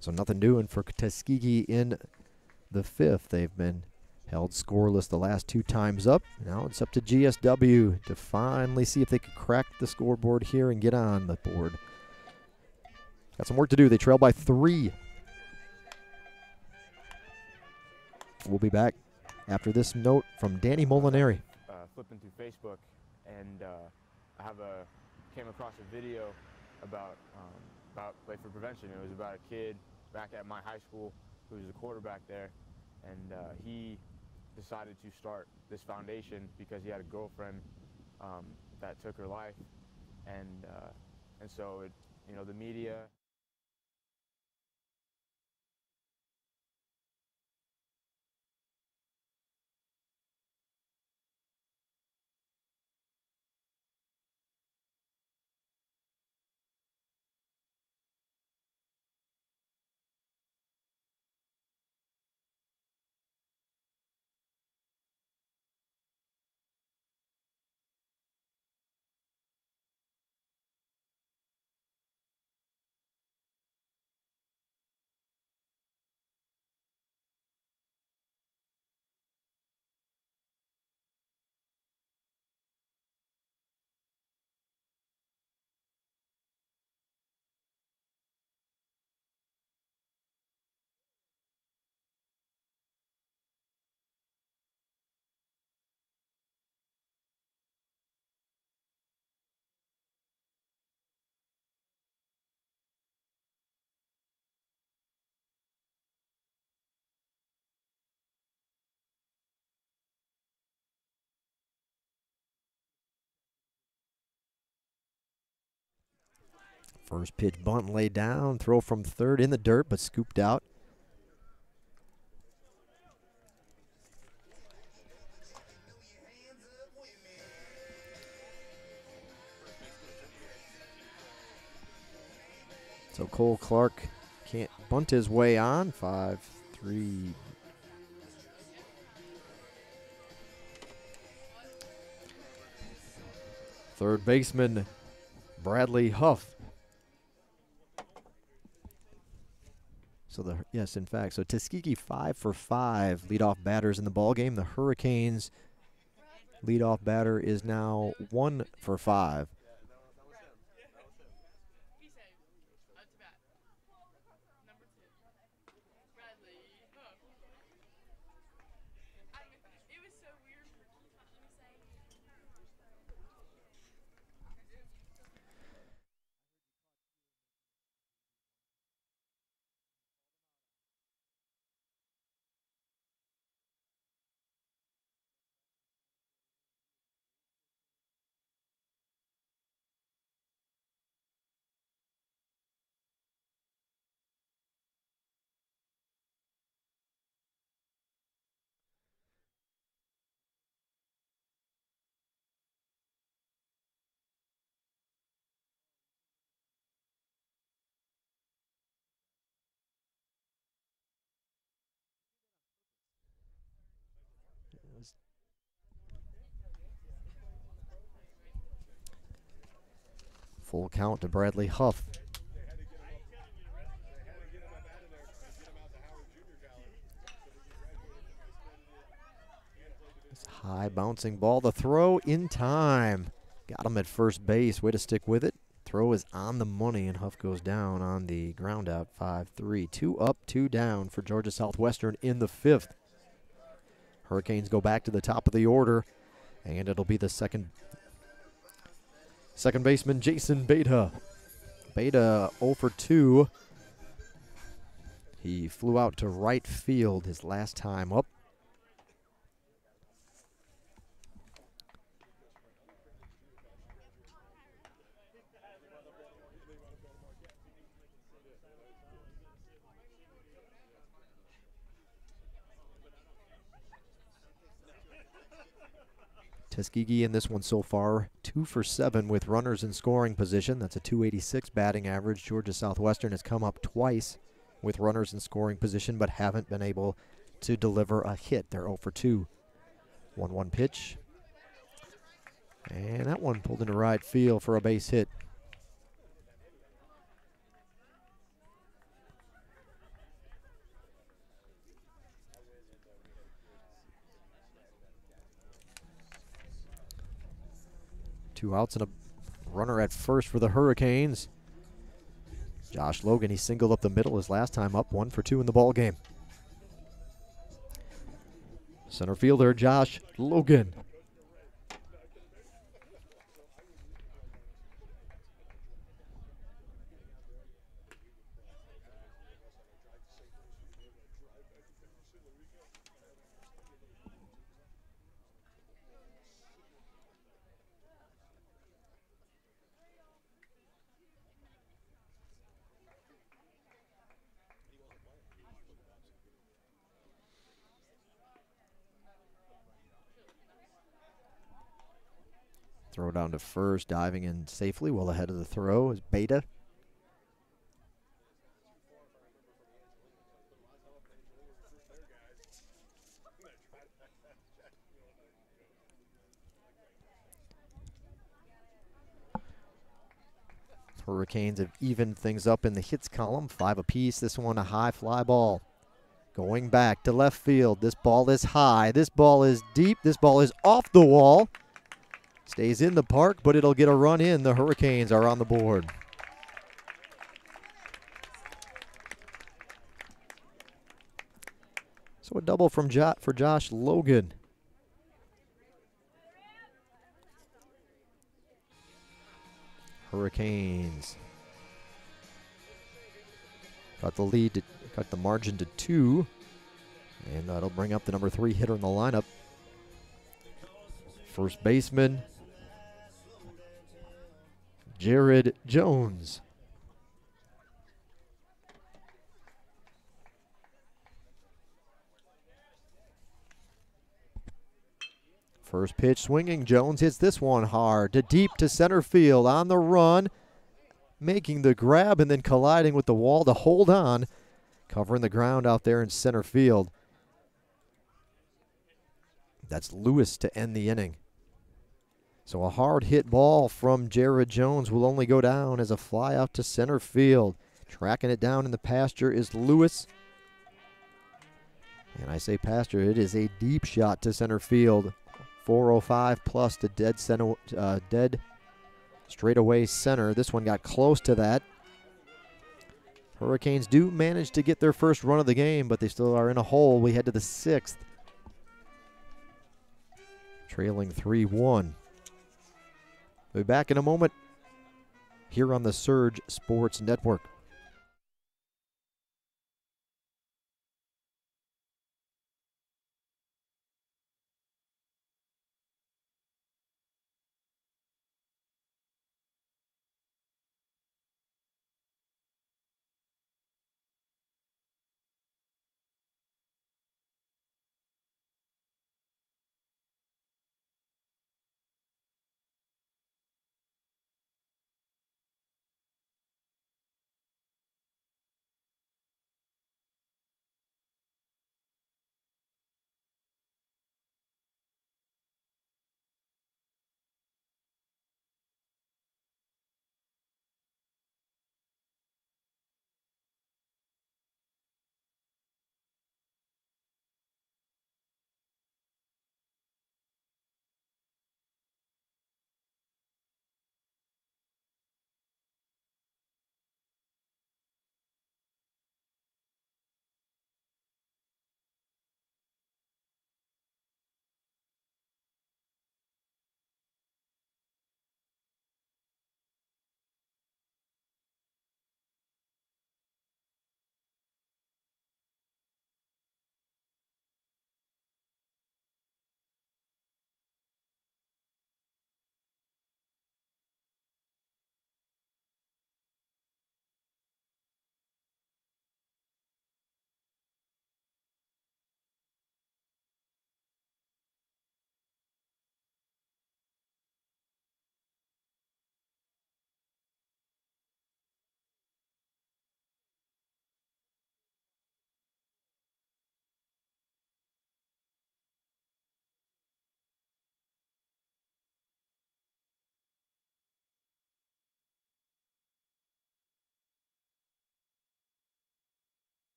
So nothing doing for Tuskegee in the 5th. They've been held scoreless the last 2 times up. Now it's up to GSW to finally see if they can crack the scoreboard here and get on the board. Got some work to do. They trail by 3. We'll be back after this note from Danny Molinari. Flipping through Facebook, and I came across a video about Play for Prevention. It was about a kid back at my high school who was a quarterback there, and he decided to start this foundation because he had a girlfriend that took her life, and so the media. First pitch bunt laid down, throw from third in the dirt, but scooped out. So Cole Clark can't bunt his way on. 5-3. Third baseman Bradley Huff. So in fact, so Tuskegee 5 for 5 leadoff batters in the ball game. The Hurricanes leadoff batter is now 1 for 5. Full count to Bradley Huff. High bouncing ball. The throw in time. Got him at first base. Way to stick with it. Throw is on the money, and Huff goes down on the ground out. 5-3. 2 up, 2 down for Georgia Southwestern in the 5th. Hurricanes go back to the top of the order, and it'll be the second baseman, Jason Beta. Beta 0 for 2. He flew out to right field his last time up. Tuskegee in this one so far, 2 for 7 with runners in scoring position. That's a .286 batting average. Georgia Southwestern has come up twice with runners in scoring position, but haven't been able to deliver a hit. They're 0 for 2. 1-1 pitch. And that one pulled into right field for a base hit. Two outs and a runner at first for the Hurricanes. Josh Logan, he singled up the middle his last time up, 1 for 2 in the ball game. Center fielder Josh Logan. Throw down to first, diving in safely, well ahead of the throw is Beta. Hurricanes have evened things up in the hits column, 5 apiece. This one a high fly ball. Going back to left field. This ball is high. This ball is deep. This ball is off the wall. Stays in the park, but it'll get a run in. The Hurricanes are on the board. So a double from for Josh Logan. Hurricanes got the lead, got the margin to 2, and that'll bring up the number 3 hitter in the lineup. First baseman Jared Jones. First pitch swinging. Jones hits this one hard to deep to center field on the run, making the grab and then colliding with the wall to hold on, covering the ground out there in center field. That's Lewis to end the inning. So a hard hit ball from Jared Jones will only go down as a fly out to center field. Tracking it down in the pasture is Lewis. And I say pasture, it is a deep shot to center field. 405 plus to dead center, dead straightaway center. This one got close to that. Hurricanes do manage to get their first run of the game, but they still are in a hole. We head to the 6th. Trailing 3-1. We'll be back in a moment here on the Surge Sports Network.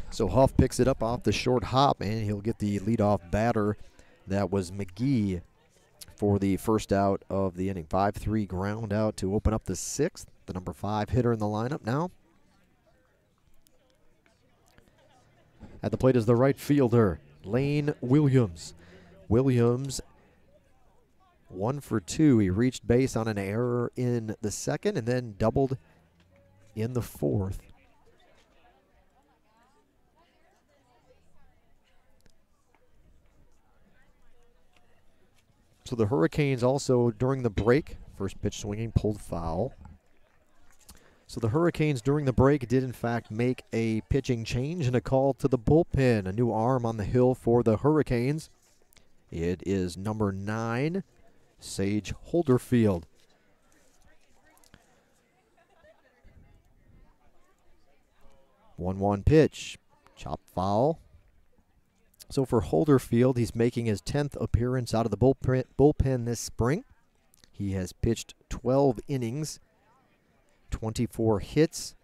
So Huff picks it up off the short hop, and he'll get the leadoff batter. That was McGee for the first out of the inning. 5-3 ground out to open up the 6th. The number 5 hitter in the lineup now. At the plate is the right fielder, Lane Williams. Williams, 1 for 2. He reached base on an error in the 2nd and then doubled in the 4th. So the Hurricanes also, during the break, first pitch swinging, pulled foul. So the Hurricanes during the break did in fact make a pitching change and a call to the bullpen. A new arm on the hill for the Hurricanes. It is number 9, Sage Holderfield. One pitch, chop foul. So for Holderfield, he's making his 10th appearance out of the bullpen this spring. He has pitched 12 innings, 24 hits,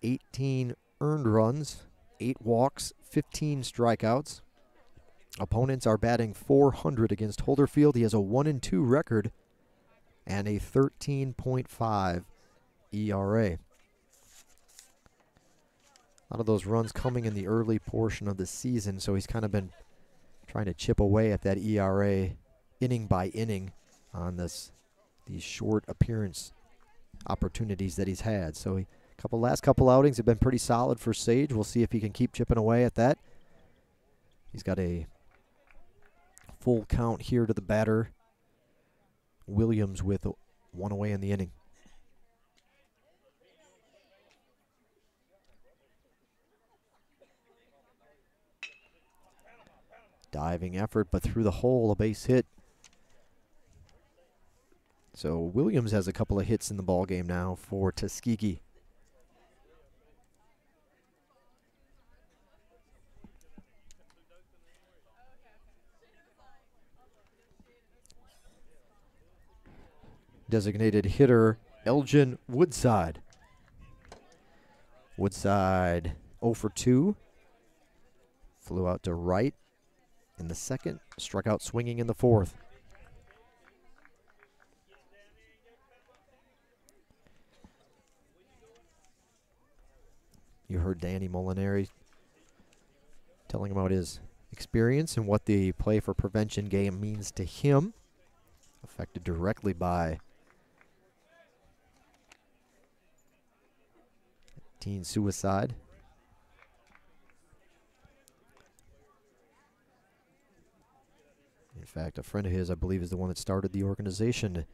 18 earned runs, 8 walks, 15 strikeouts. Opponents are batting .400 against Holderfield. He has a 1-2 record and a 13.5 ERA. A lot of those runs coming in the early portion of the season, so he's kind of been trying to chip away at that ERA inning by inning on these short appearance opportunities that he's had. So last couple outings have been pretty solid for Sage. We'll see if he can keep chipping away at that. He's got a full count here to the batter, Williams, with 1 away in the inning. Diving effort, but through the hole, a base hit. So Williams has a couple of hits in the ball game now for Tuskegee. Designated hitter Elgin Woodside. Woodside 0 for 2. Flew out to right in the second, struck out swinging in the fourth. You heard Danny Molinari telling about his experience and what the play for prevention game means to him, affected directly by teen suicide. In fact, a friend of his, I believe, is the one that started the organization.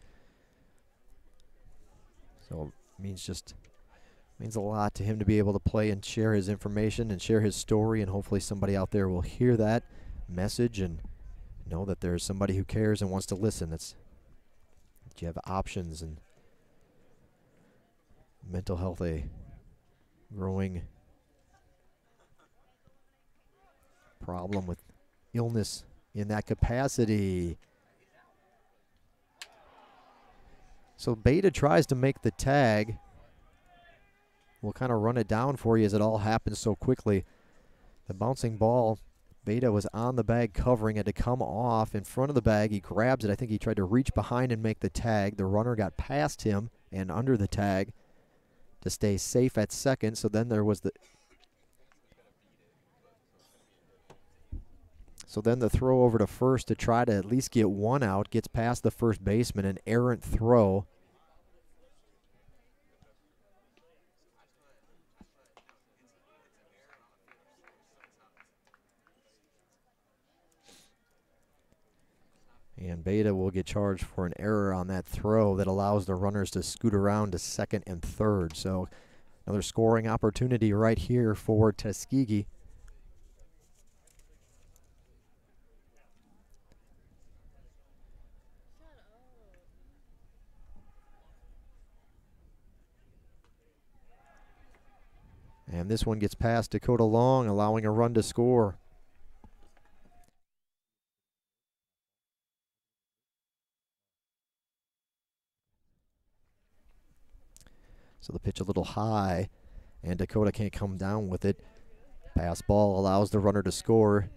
So it means a lot to him to be able to play and share his information and share his story, and hopefully somebody out there will hear that message and know that there's somebody who cares and wants to listen. That you have options, and mental health a growing problem with illness in that capacity. So Beta tries to make the tag. We'll kind of run it down for you as it all happens so quickly. The bouncing ball, Beta was on the bag covering, had to come off in front of the bag. He grabs it. I think he tried to reach behind and make the tag. The runner got past him and under the tag to stay safe at second. So then there was the throw over to first to try to at least get one out. Gets past the first baseman, an errant throw. And Beta will get charged for an error on that throw that allows the runners to scoot around to second and third. So another scoring opportunity right here for Tuskegee. And this one gets past Dakota Long, allowing a run to score. So the pitch a little high, and Dakota can't come down with it. Pass ball allows the runner to score.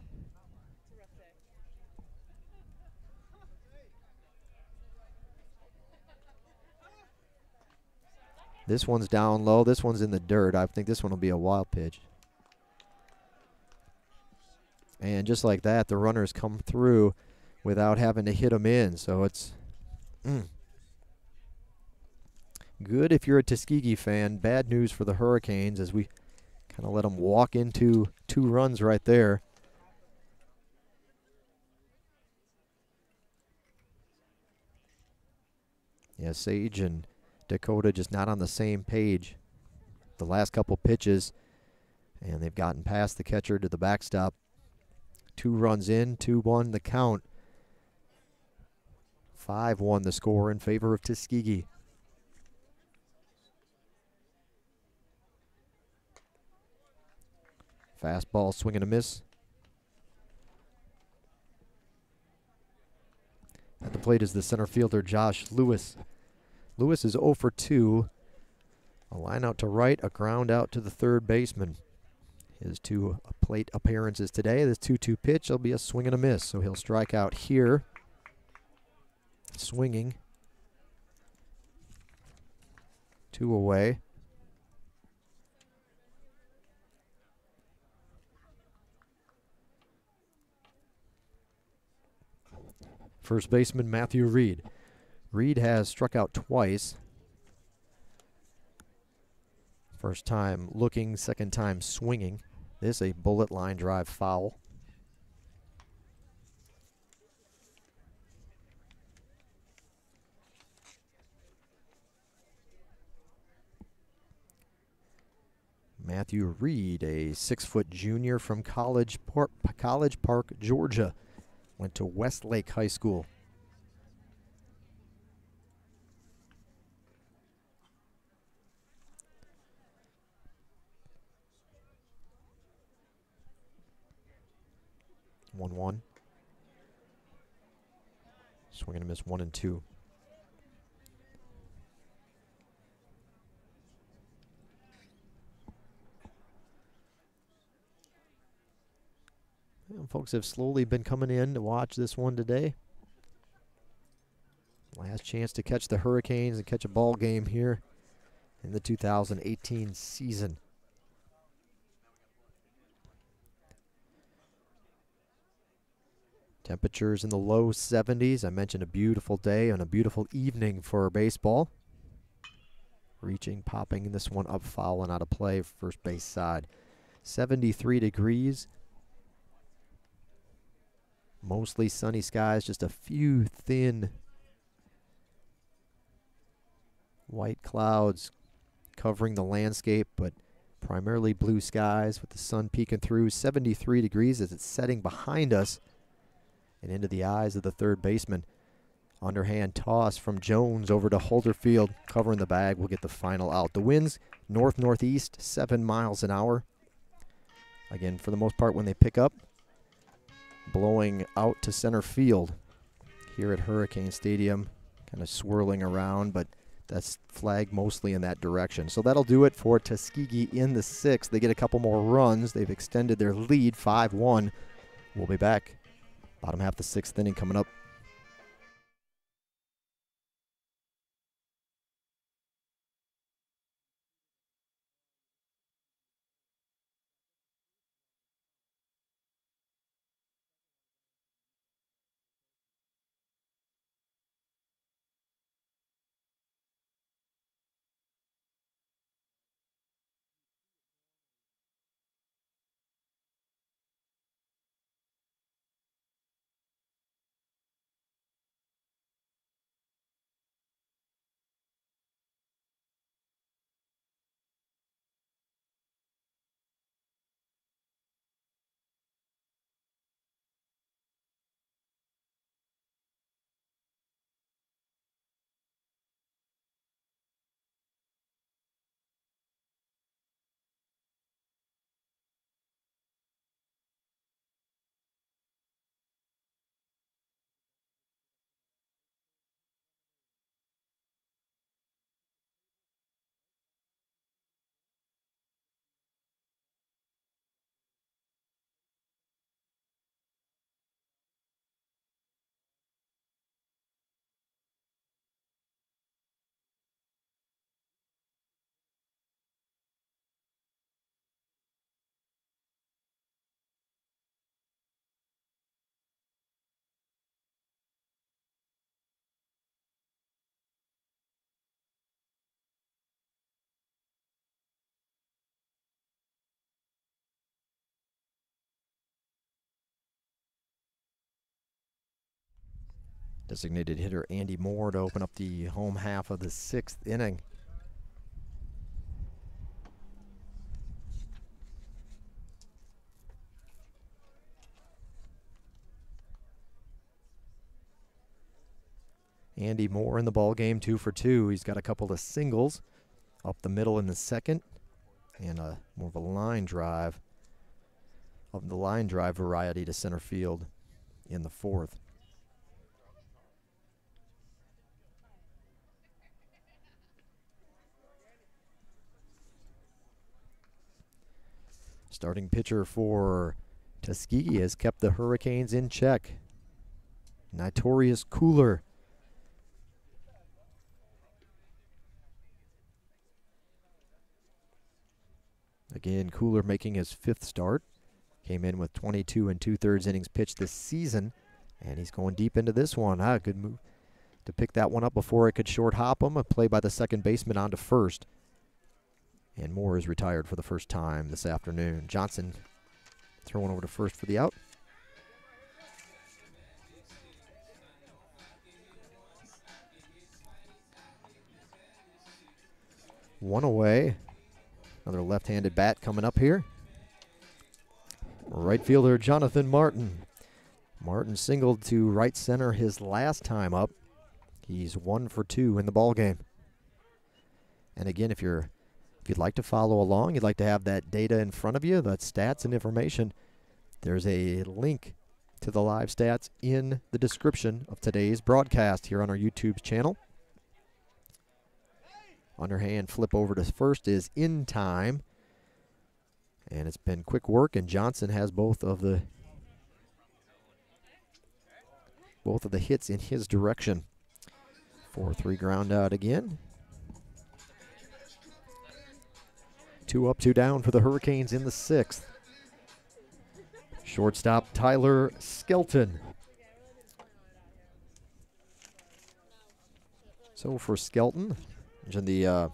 This one's down low. This one's in the dirt. I think this one will be a wild pitch. And just like that, the runners come through without having to hit them in. So it's good if you're a Tuskegee fan. Bad news for the Hurricanes as we kind of let them walk into 2 runs right there. Yeah, Sage and Dakota just not on the same page the last couple pitches, and they've gotten past the catcher to the backstop. 2 runs in, 2-1 the count. 5-1 the score in favor of Tuskegee. Fastball, swing and a miss. At the plate is the center fielder, Josh Lewis. Lewis is 0 for 2. A line out to right, a ground out to the third baseman. His 2 plate appearances today. This 2-2 pitch will be a swing and a miss, so he'll strike out here. Swinging. 2 away. First baseman Matthew Reed. Reed has struck out twice. First time looking, second time swinging. This a bullet line drive foul. Matthew Reed, a 6-foot junior from College Park, Georgia. Went to Westlake High School. One. Swing and a miss, 1 and 2. And folks have slowly been coming in to watch this one today. Last chance to catch the Hurricanes and catch a ball game here in the 2018 season. Temperatures in the low 70s. I mentioned a beautiful day and a beautiful evening for baseball. Popping this one up, foul and out of play, first base side. 73 degrees. Mostly sunny skies, just a few thin white clouds covering the landscape, but primarily blue skies with the sun peeking through. 73 degrees as it's setting behind us and into the eyes of the third baseman. Underhand toss from Jones over to Holderfield, covering the bag. We'll get the final out. The winds north-northeast, 7 miles an hour. Again, for the most part, when they pick up, blowing out to center field here at Hurricane Stadium, kind of swirling around, but that's flagged mostly in that direction. So that'll do it for Tuskegee in the 6th. They get a couple more runs. They've extended their lead 5-1. We'll be back. Bottom half of the 6th inning coming up. Designated hitter Andy Moore to open up the home half of the 6th inning. Andy Moore in the ball game, 2 for 2. He's got a couple of singles up the middle in the 2nd, and more of a line drive of the line drive variety to center field in the 4th. Starting pitcher for Tuskegee has kept the Hurricanes in check. Notorious Cooler. Again, Cooler making his 5th start. Came in with 22 2/3 innings pitched this season, and he's going deep into this one. Good move to pick that one up before it could short hop him. A play by the second baseman on to first. And Moore is retired for the first time this afternoon. Johnson throwing over to first for the out. One away. Another left-handed bat coming up here. Right fielder Jonathan Martin. Martin singled to right center his last time up. He's 1 for 2 in the ball game. And again, if you'd like to follow along, you'd like to have that data in front of you, that stats and information, there's a link to the live stats in the description of today's broadcast here on our YouTube channel. Underhand flip over to first is in time. And it's been quick work, and Johnson has both of the hits in his direction. 4-3 ground out again. 2 up, 2 down for the Hurricanes in the 6th. Shortstop Tyler Skelton. So for Skelton, mentioned the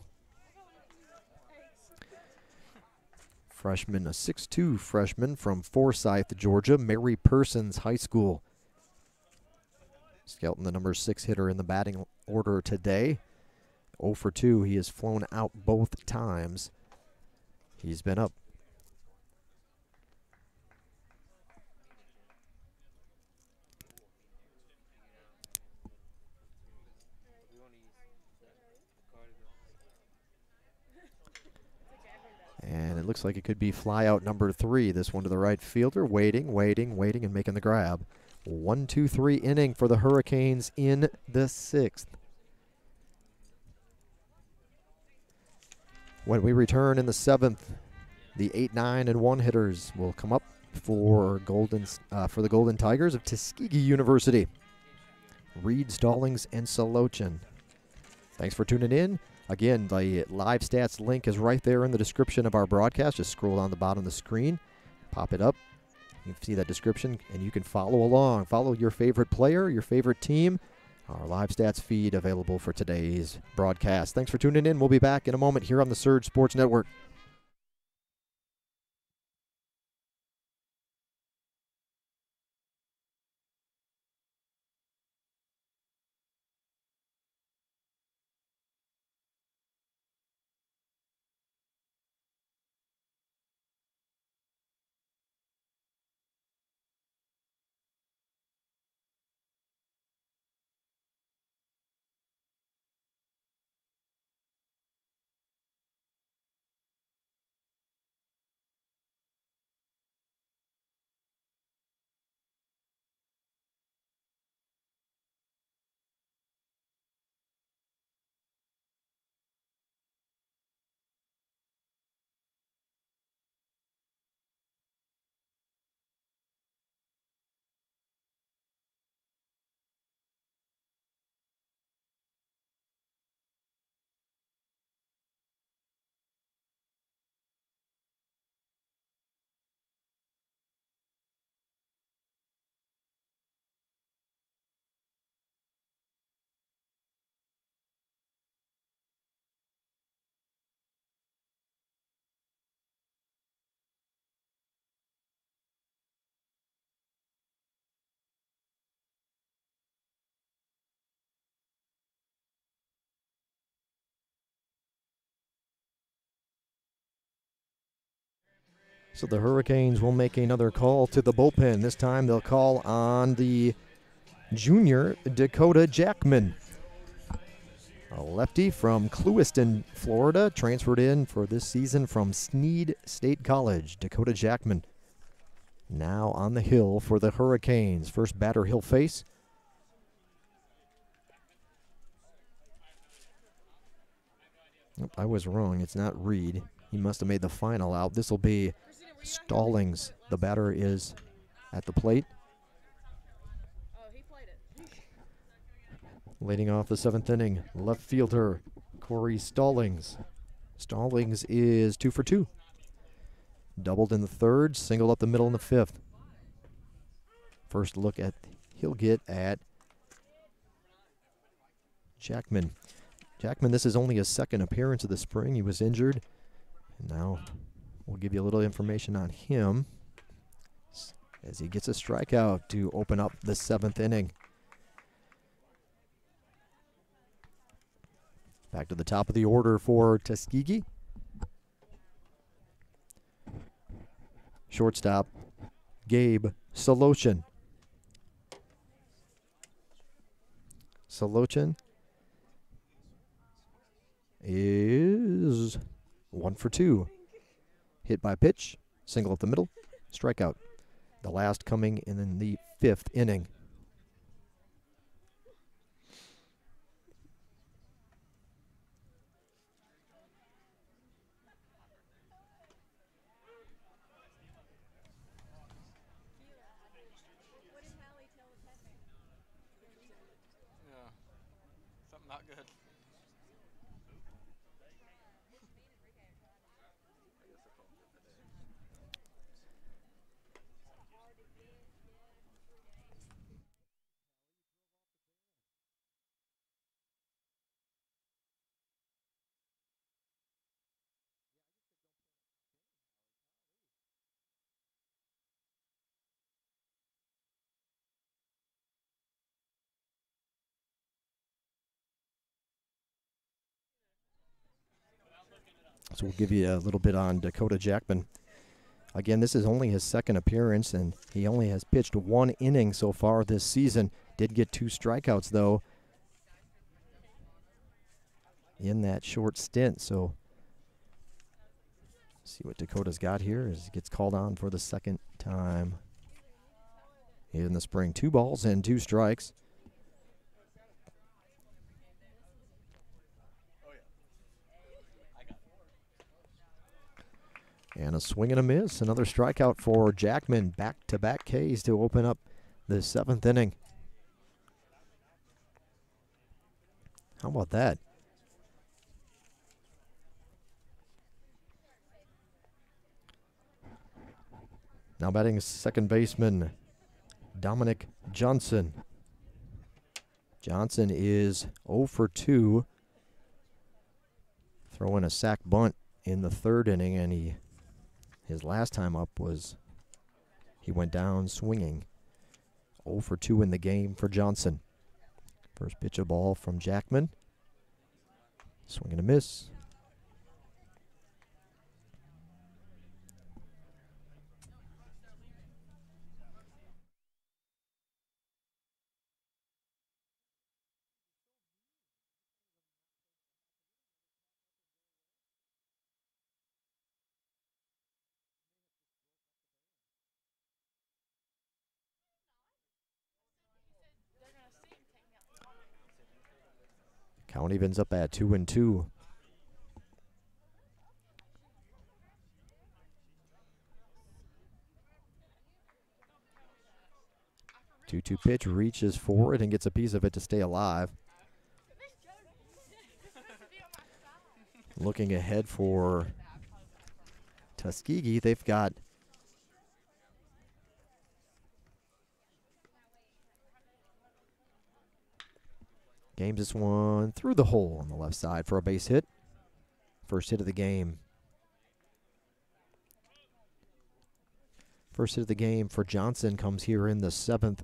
freshman, a 6'2 freshman from Forsyth, Georgia, Mary Persons High School. Skelton, the number 6 hitter in the batting order today. 0 for 2. He has flown out both times he's been up. And it looks like it could be fly out number 3. This one to the right fielder, waiting, and making the grab. 1-2-3 inning for the Hurricanes in the 6th. When we return in the 7th, the 8, 9, and 1 hitters will come up for the Golden Tigers of Tuskegee University. Reed, Stallings, and Solochin. Thanks for tuning in. Again, the live stats link is right there in the description of our broadcast. Just scroll down the bottom of the screen, pop it up. You can see that description, and you can follow along. Follow your favorite player, your favorite team. Our live stats feed available for today's broadcast. Thanks for tuning in. We'll be back in a moment here on the Surge Sports Network. So the Hurricanes will make another call to the bullpen. This time they'll call on the junior Dakota Jackman, a lefty from Clewiston, Florida, transferred in for this season from Snead State College. Dakota Jackman now on the hill for the Hurricanes. First batter he'll face. Oh, I was wrong. It's not Reed. He must have made the final out. This will be Stallings. The batter is at the plate. Leading off the 7th inning, left fielder Corey Stallings. Stallings is 2 for 2. Doubled in the 3rd, singled up the middle in the 5th. First look he'll get at Jackman. Jackman, this is only his 2nd appearance of the spring. He was injured. And now we'll give you a little information on him as he gets a strikeout to open up the 7th inning. Back to the top of the order for Tuskegee. Shortstop, Gabe Solochin. Solochin is 1 for 2. Hit by pitch, single up the middle, strikeout. The last coming in the 5th inning. Yeah, something not good. So we'll give you a little bit on Dakota Jackman. Again, this is only his 2nd appearance, and he only has pitched 1 inning so far this season. Did get 2 strikeouts, though, in that short stint. So see what Dakota's got here as he gets called on for the 2nd time in the spring. 2 balls and 2 strikes. And a swing and a miss. Another strikeout for Jackman. Back-to-back Ks to open up the 7th inning. How about that? Now batting second baseman, Dominic Johnson. Johnson is 0 for 2. Throwing a sac bunt in the 3rd inning, and his last time up he went down swinging. 0 for 2 in the game for Johnson. First pitch of ball from Jackman. Swing and a miss. Count evens up at 2-2. 2-2 pitch, reaches forward and gets a piece of it to stay alive. Looking ahead for Tuskegee, they've got games this one through the hole on the left side for a base hit. First hit of the game. First hit of the game for Johnson comes here in the 7th.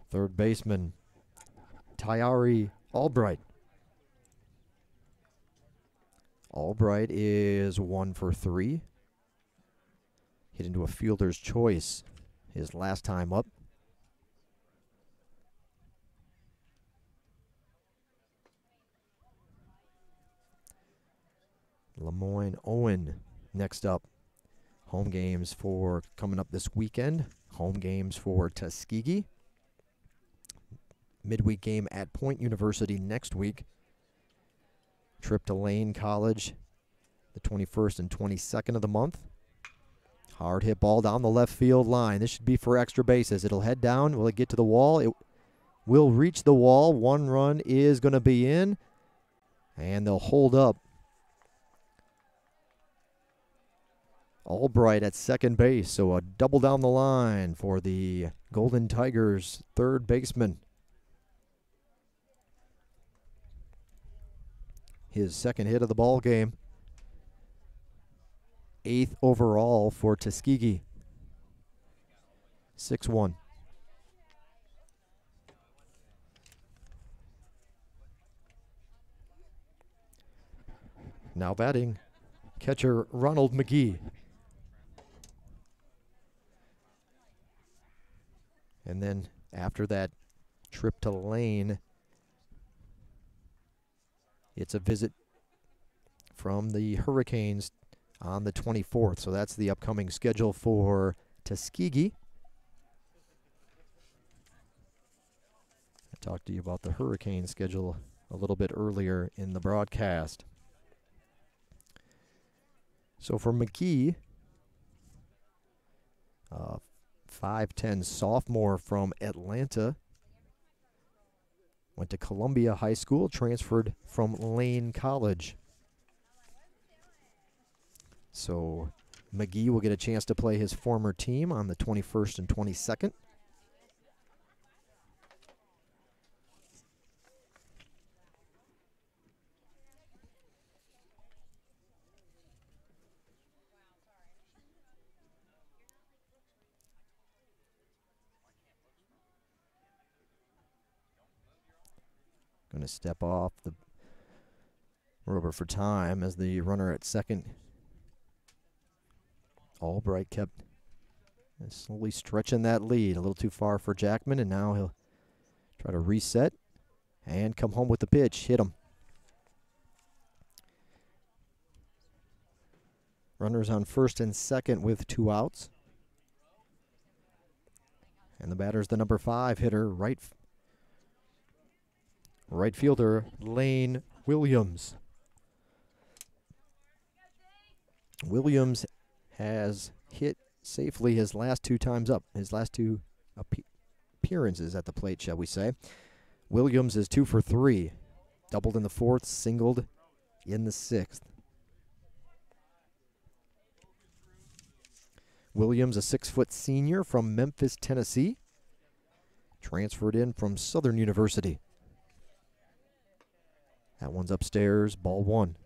Third baseman, Tyari Albright. Albright is 1 for 3. Hit into a fielder's choice his last time up. Lemoyne Owen next up. Home games for coming up this weekend. Home games for Tuskegee. Midweek game at Point University next week. Trip to Lane College the 21st and 22nd of the month. Hard hit ball down the left field line. This should be for extra bases. It'll head down. Will it get to the wall? It will reach the wall. 1 run is going to be in. And they'll hold up Albright at second base. So a double down the line for the Golden Tigers third baseman. His second hit of the ball game. 8th overall for Tuskegee. 6-1. Now batting, catcher Ronald McGee. And then after that trip to Lane, it's a visit from the Hurricanes on the 24th. So that's the upcoming schedule for Tuskegee. I talked to you about the Hurricane schedule a little bit earlier in the broadcast. So for McGee, 5'10" sophomore from Atlanta, went to Columbia High School, transferred from Lane College. So McGee will get a chance to play his former team on the 21st and 22nd. Going to step off the rubber for time as the runner at second. Albright kept slowly stretching that lead. A little too far for Jackman, and now he'll try to reset and come home with the pitch. Hit him. Runners on first and second with 2 outs. And the batter's the number 5 hitter, right fielder Lane Williams. Williams has hit safely his last 2 times up, his last 2 appearances at the plate, shall we say. Williams is 2 for 3, doubled in the 4th, singled in the 6th. Williams, a 6-foot senior from Memphis, Tennessee, transferred in from Southern University. That one's upstairs, ball 1.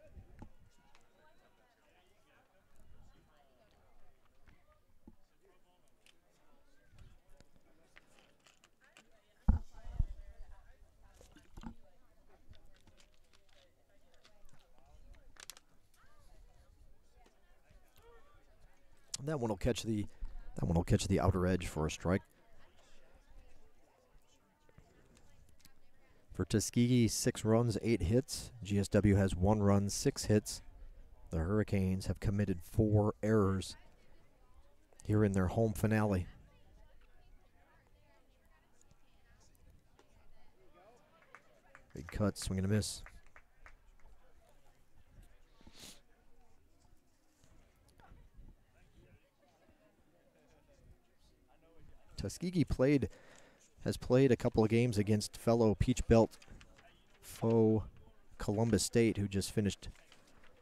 That one will catch the outer edge for a strike. For Tuskegee, 6 runs, 8 hits. GSW has 1 run, 6 hits. The Hurricanes have committed 4 errors here in their home finale. Big cut, swing and a miss. Tuskegee has played a couple of games against fellow Peach Belt foe Columbus State, who just finished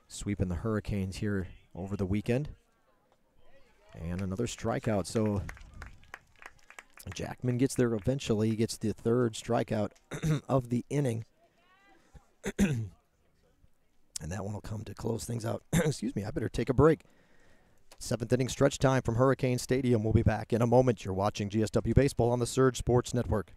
sweeping the Hurricanes here over the weekend. And another strikeout, so Jackman gets there eventually. He gets the 3rd strikeout of the inning. And that one will come to close things out. Excuse me, I better take a break. 7th inning stretch time from Hurricane Stadium. We'll be back in a moment. You're watching GSW Baseball on the Surge Sports Network.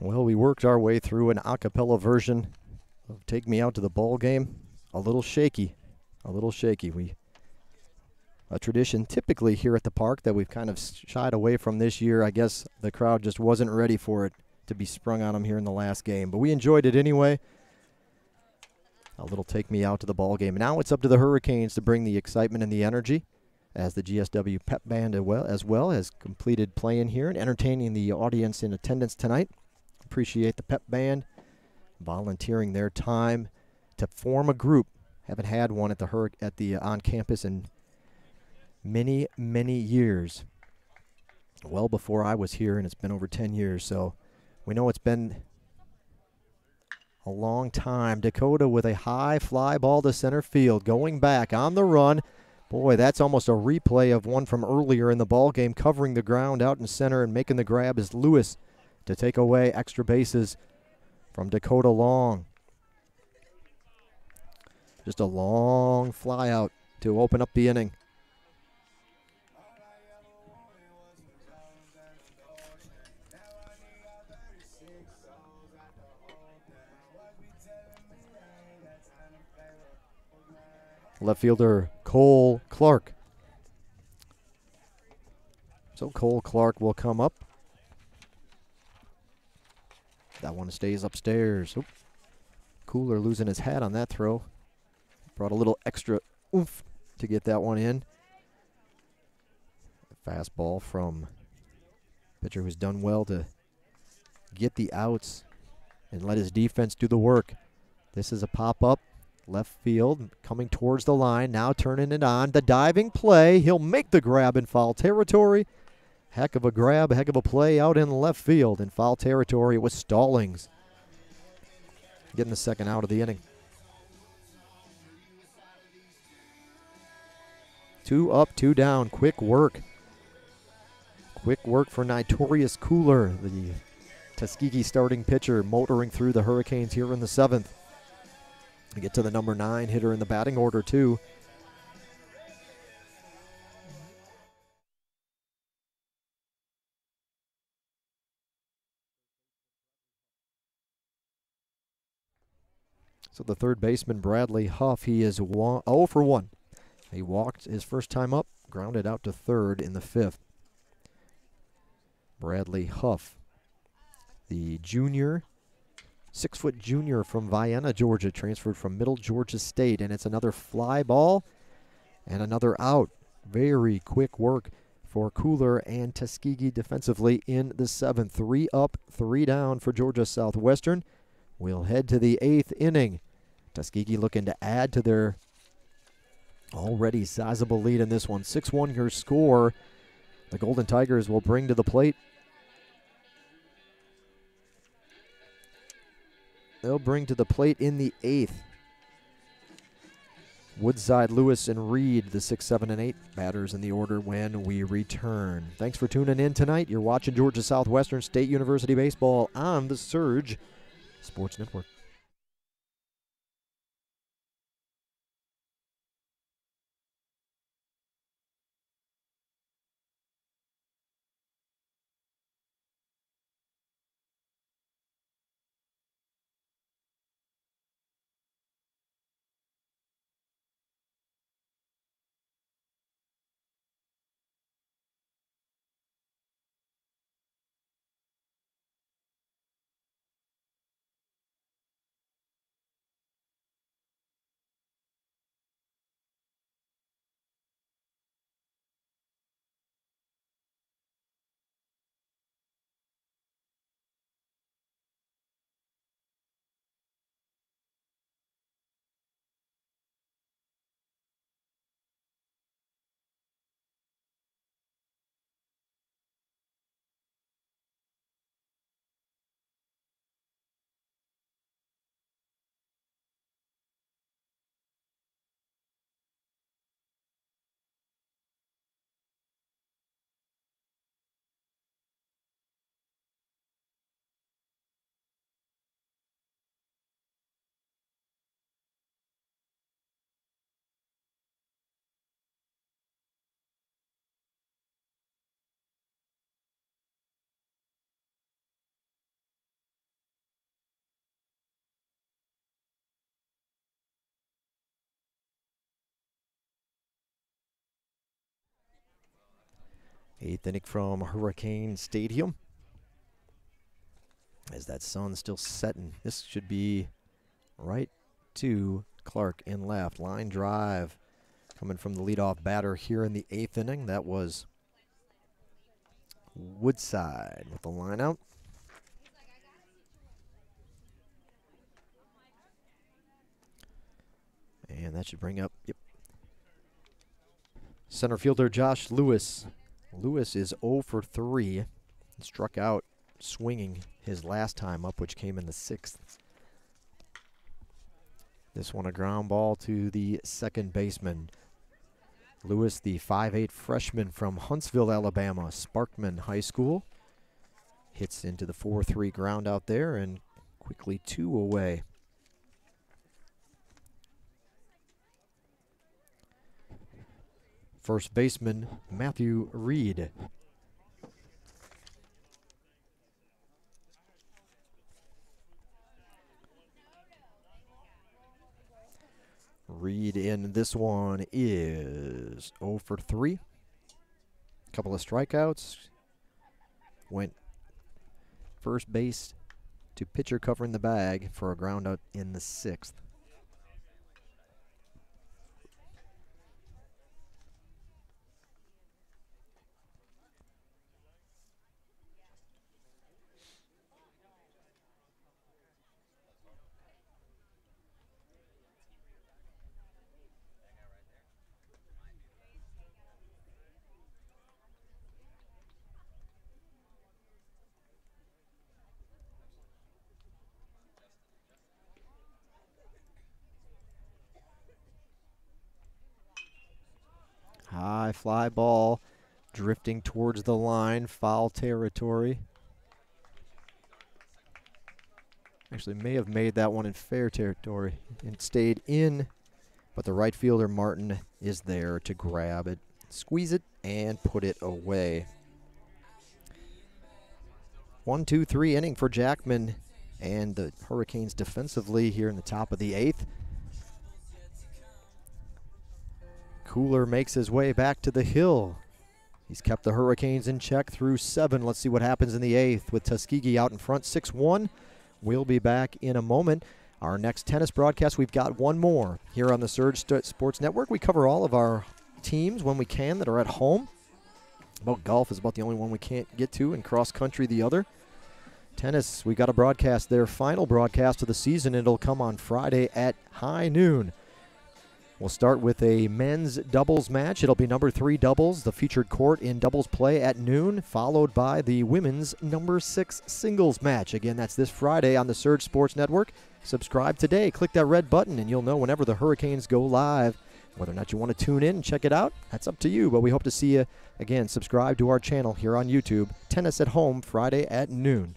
Well, we worked our way through an a cappella version of Take Me Out to the Ball Game. A little shaky. A little shaky. A tradition typically here at the park that we've kind of shied away from this year. I guess the crowd just wasn't ready for it to be sprung on them here in the last game. But we enjoyed it anyway. A little Take Me Out to the Ball Game. Now it's up to the Hurricanes to bring the excitement and the energy, as the GSW Pep Band as well has completed playing here and entertaining the audience in attendance tonight. Appreciate the Pep Band volunteering their time to form a group. Haven't had one at the on campus in many, many years. Well before I was here, and it's been over 10 years, so we know it's been a long time. Dakota with a high fly ball to center field, going back on the run. Boy, that's almost a replay of one from earlier in the ball game. Covering the ground out in center and making the grab is Lewis to take away extra bases from Dakota Long. Just a long fly out to open up the inning. Left fielder Cole Clark. So Cole Clark will come up. That one stays upstairs. Oop. Cooler losing his hat on that throw. Brought a little extra oomph to get that one in. Fastball from pitcher who's done well to get the outs and let his defense do the work. This is a pop-up. Left field, coming towards the line, now turning it on. The diving play, he'll make the grab in foul territory. Heck of a grab, heck of a play out in left field. In foul territory, it was Stallings getting the second out of the inning. 2 up, 2 down, quick work. Quick work for Notorious Cooler, the Tuskegee starting pitcher, motoring through the Hurricanes here in the 7th. We get to the number 9 hitter in the batting order, too. So the third baseman, Bradley Huff, he is 0 for 1. He walked his first time up, grounded out to third in the 5th. Bradley Huff, the junior, 6-foot junior from Vienna, Georgia, transferred from Middle Georgia State, and it's another fly ball and another out. Very quick work for Cooler and Tuskegee defensively in the 7th. 3 up, 3 down for Georgia Southwestern. We'll head to the 8th inning. Tuskegee looking to add to their already sizable lead in this one. 6-1 your score. The Golden Tigers will bring to the plate. They'll bring to the plate in the 8th. Woodside, Lewis, and Reed, the 6, 7, and 8 batters in the order when we return. Thanks for tuning in tonight. You're watching Georgia Southwestern State University Baseball on the Surge Sports Network. Eighth inning from Hurricane Stadium. As that sun's still setting. This should be right to Clark in left. Line drive coming from the leadoff batter here in the eighth inning. That was Woodside with the line out. And that should bring up, center fielder Josh Lewis. Lewis is 0 for 3. Struck out swinging his last time up, which came in the 6th. This one a ground ball to the second baseman. Lewis, the 5'8" freshman from Huntsville, Alabama, Sparkman High School. Hits into the 4-3 ground out there and quickly 2 away. First baseman Matthew Reed. Reed in this one is 0 for 3. Couple of strikeouts. Went first base to pitcher covering the bag for a ground out in the 6th. High fly ball drifting towards the line, foul territory. Actually may have made that one in fair territory. It stayed in, but the right fielder Martin is there to grab it, squeeze it, and put it away. 1-2-3 inning for Jackman and the Hurricanes defensively here in the top of the 8th. Cooler makes his way back to the hill. He's kept the Hurricanes in check through 7. Let's see what happens in the 8th with Tuskegee out in front 6-1. We'll be back in a moment. Our next tennis broadcast, we've got one more here on the Surge Sports Network. We cover all of our teams when we can that are at home. Golf is about the only one we can't get to, and cross country the other. Tennis, we got a broadcast, their final broadcast of the season. It'll come on Friday at high noon. We'll start with a men's doubles match. It'll be number 3 doubles, the featured court in doubles play at noon, followed by the women's number 6 singles match. Again, that's this Friday on the Surge Sports Network. Subscribe today. Click that red button, and you'll know whenever the Hurricanes go live. Whether or not you want to tune in and check it out, that's up to you. But we hope to see you. Again, subscribe to our channel here on YouTube. Tennis at Home, Friday at noon.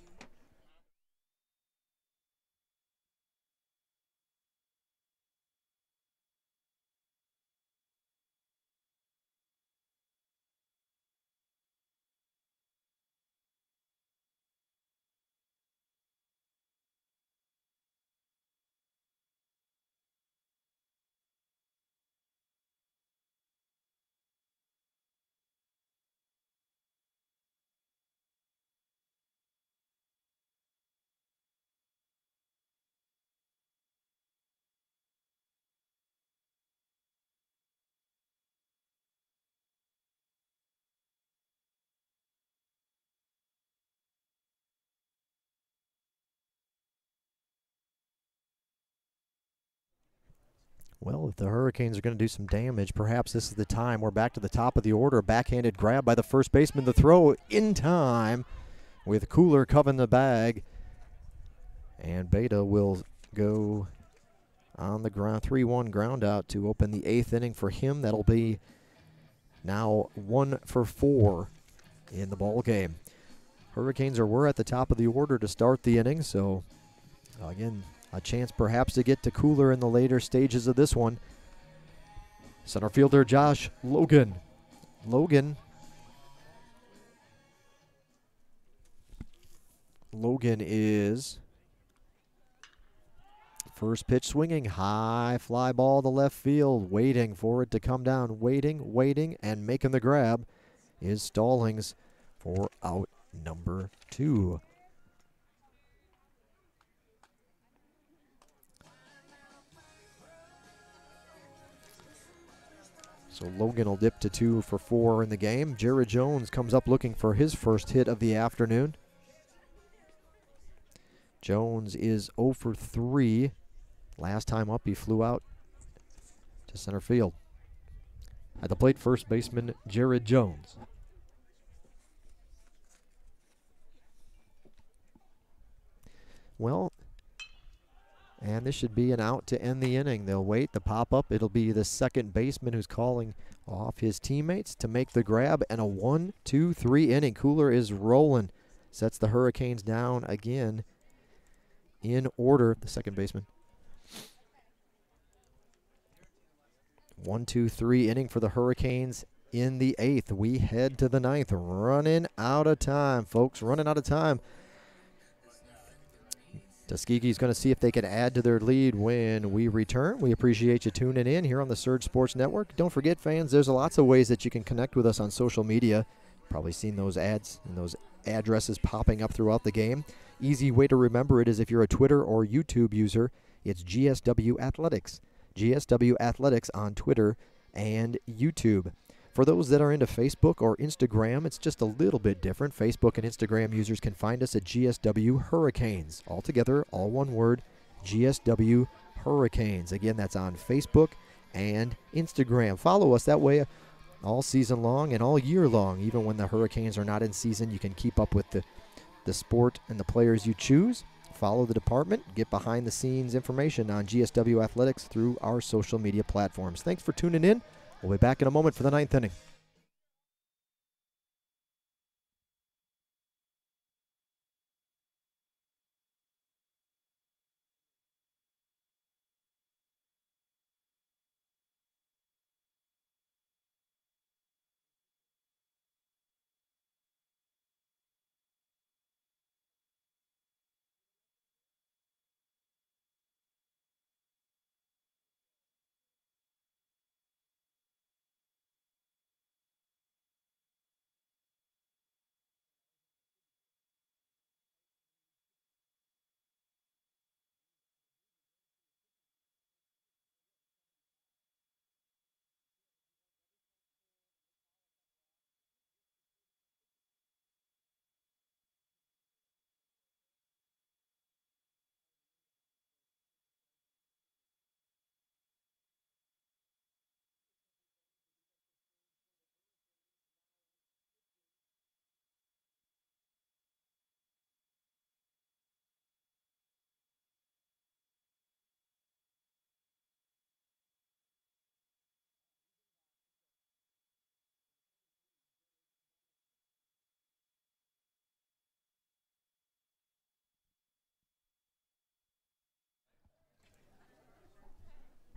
Well, if the Hurricanes are going to do some damage, perhaps this is the time. We're back to the top of the order. A backhanded grab by the first baseman. The throw in time with Cooler covering the bag. And Beta will go on the ground. 3-1 ground out to open the 8th inning for him. That'll be now 1 for 4 in the ball game. Hurricanes were at the top of the order to start the inning, so again, a chance perhaps to get to Cooler in the later stages of this one. Center fielder Josh Logan. Logan is first pitch swinging, high fly ball to left field, waiting for it to come down, waiting, and making the grab. is Stallings for out number 2. So Logan will dip to 2 for 4 in the game. Jared Jones comes up looking for his first hit of the afternoon. Jones is 0 for 3. Last time up, he flew out to center field. At the plate, first baseman Jared Jones. Well, and this should be an out to end the inning. They'll wait the pop-up. It'll be the second baseman who's calling off his teammates to make the grab, and a 1-2-3 inning. Cooler is rolling. Sets the Hurricanes down again in order, the second baseman. 1-2-3 inning for the Hurricanes in the 8th. We head to the 9th. Running out of time, folks. Running out of time. Tuskegee's going to see if they can add to their lead when we return. We appreciate you tuning in here on the Surge Sports Network. Don't forget, fans, there's lots of ways that you can connect with us on social media. Probably seen those ads and those addresses popping up throughout the game. Easy way to remember it is if you're a Twitter or YouTube user, it's GSW Athletics. GSW Athletics on Twitter and YouTube. For those that are into Facebook or Instagram, it's just a little bit different. Facebook and Instagram users can find us at GSW Hurricanes. All together, all one word, GSW Hurricanes. Again, that's on Facebook and Instagram. Follow us that way all season long and all year long. Even when the Hurricanes are not in season, you can keep up with the sport and the players you choose. Follow the department. Get behind-the-scenes information on GSW Athletics through our social media platforms. Thanks for tuning in. We'll be back in a moment for the 9th inning.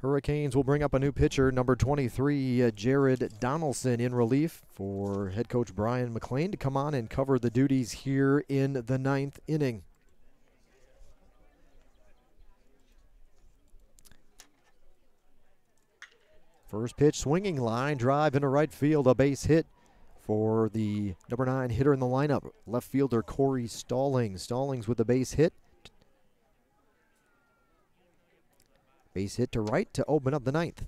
Hurricanes will bring up a new pitcher, number 23, Jared Donaldson, in relief for head coach Brian McLean to come on and cover the duties here in the 9th inning. First pitch, swinging line drive into right field, a base hit for the number 9 hitter in the lineup, left fielder Corey Stallings. Stallings with the base hit. Base hit to right to open up the 9th.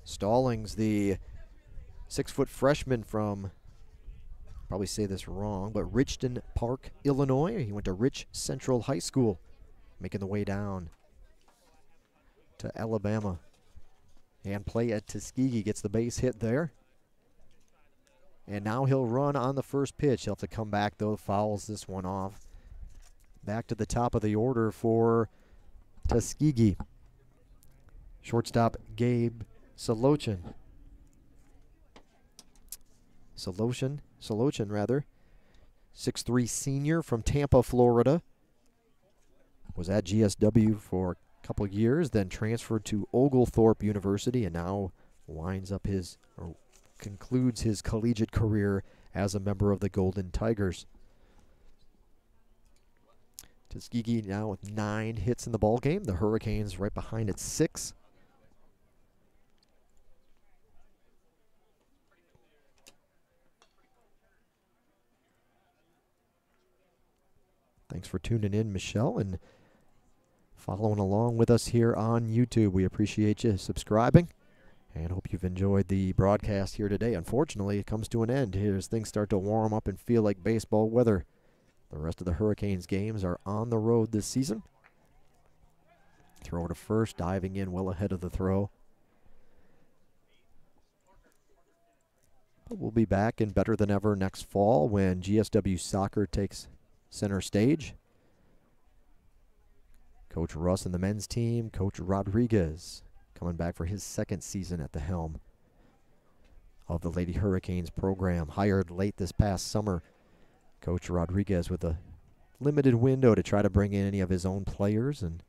Stallings, the 6-foot freshman from, probably say this wrong, but Richton Park, Illinois. He went to Rich Central High School, making the way down to Alabama. And play at Tuskegee, gets the base hit there. And now he'll run on the first pitch. He'll have to come back, though, fouls this one off. Back to the top of the order for Tuskegee. Shortstop Gabe Solochin. Solochin rather. 6'3" senior from Tampa, Florida. Was at GSW for a couple years, then transferred to Oglethorpe University, and now concludes his collegiate career as a member of the Golden Tigers. Tuskegee now with 9 hits in the ball game. The Hurricanes right behind at 6. Thanks for tuning in, Michelle, and following along with us here on YouTube. We appreciate you subscribing and hope you've enjoyed the broadcast here today. Unfortunately, it comes to an end here as things start to warm up and feel like baseball weather. The rest of the Hurricanes games are on the road this season. Throw to first, diving in well ahead of the throw. But we'll be back and better than ever next fall when GSW Soccer takes center stage. Coach Russ and the men's team, Coach Rodriguez, coming back for his second season at the helm of the Lady Hurricanes program. Hired late this past summer, Coach Rodriguez with a limited window to try to bring in any of his own players and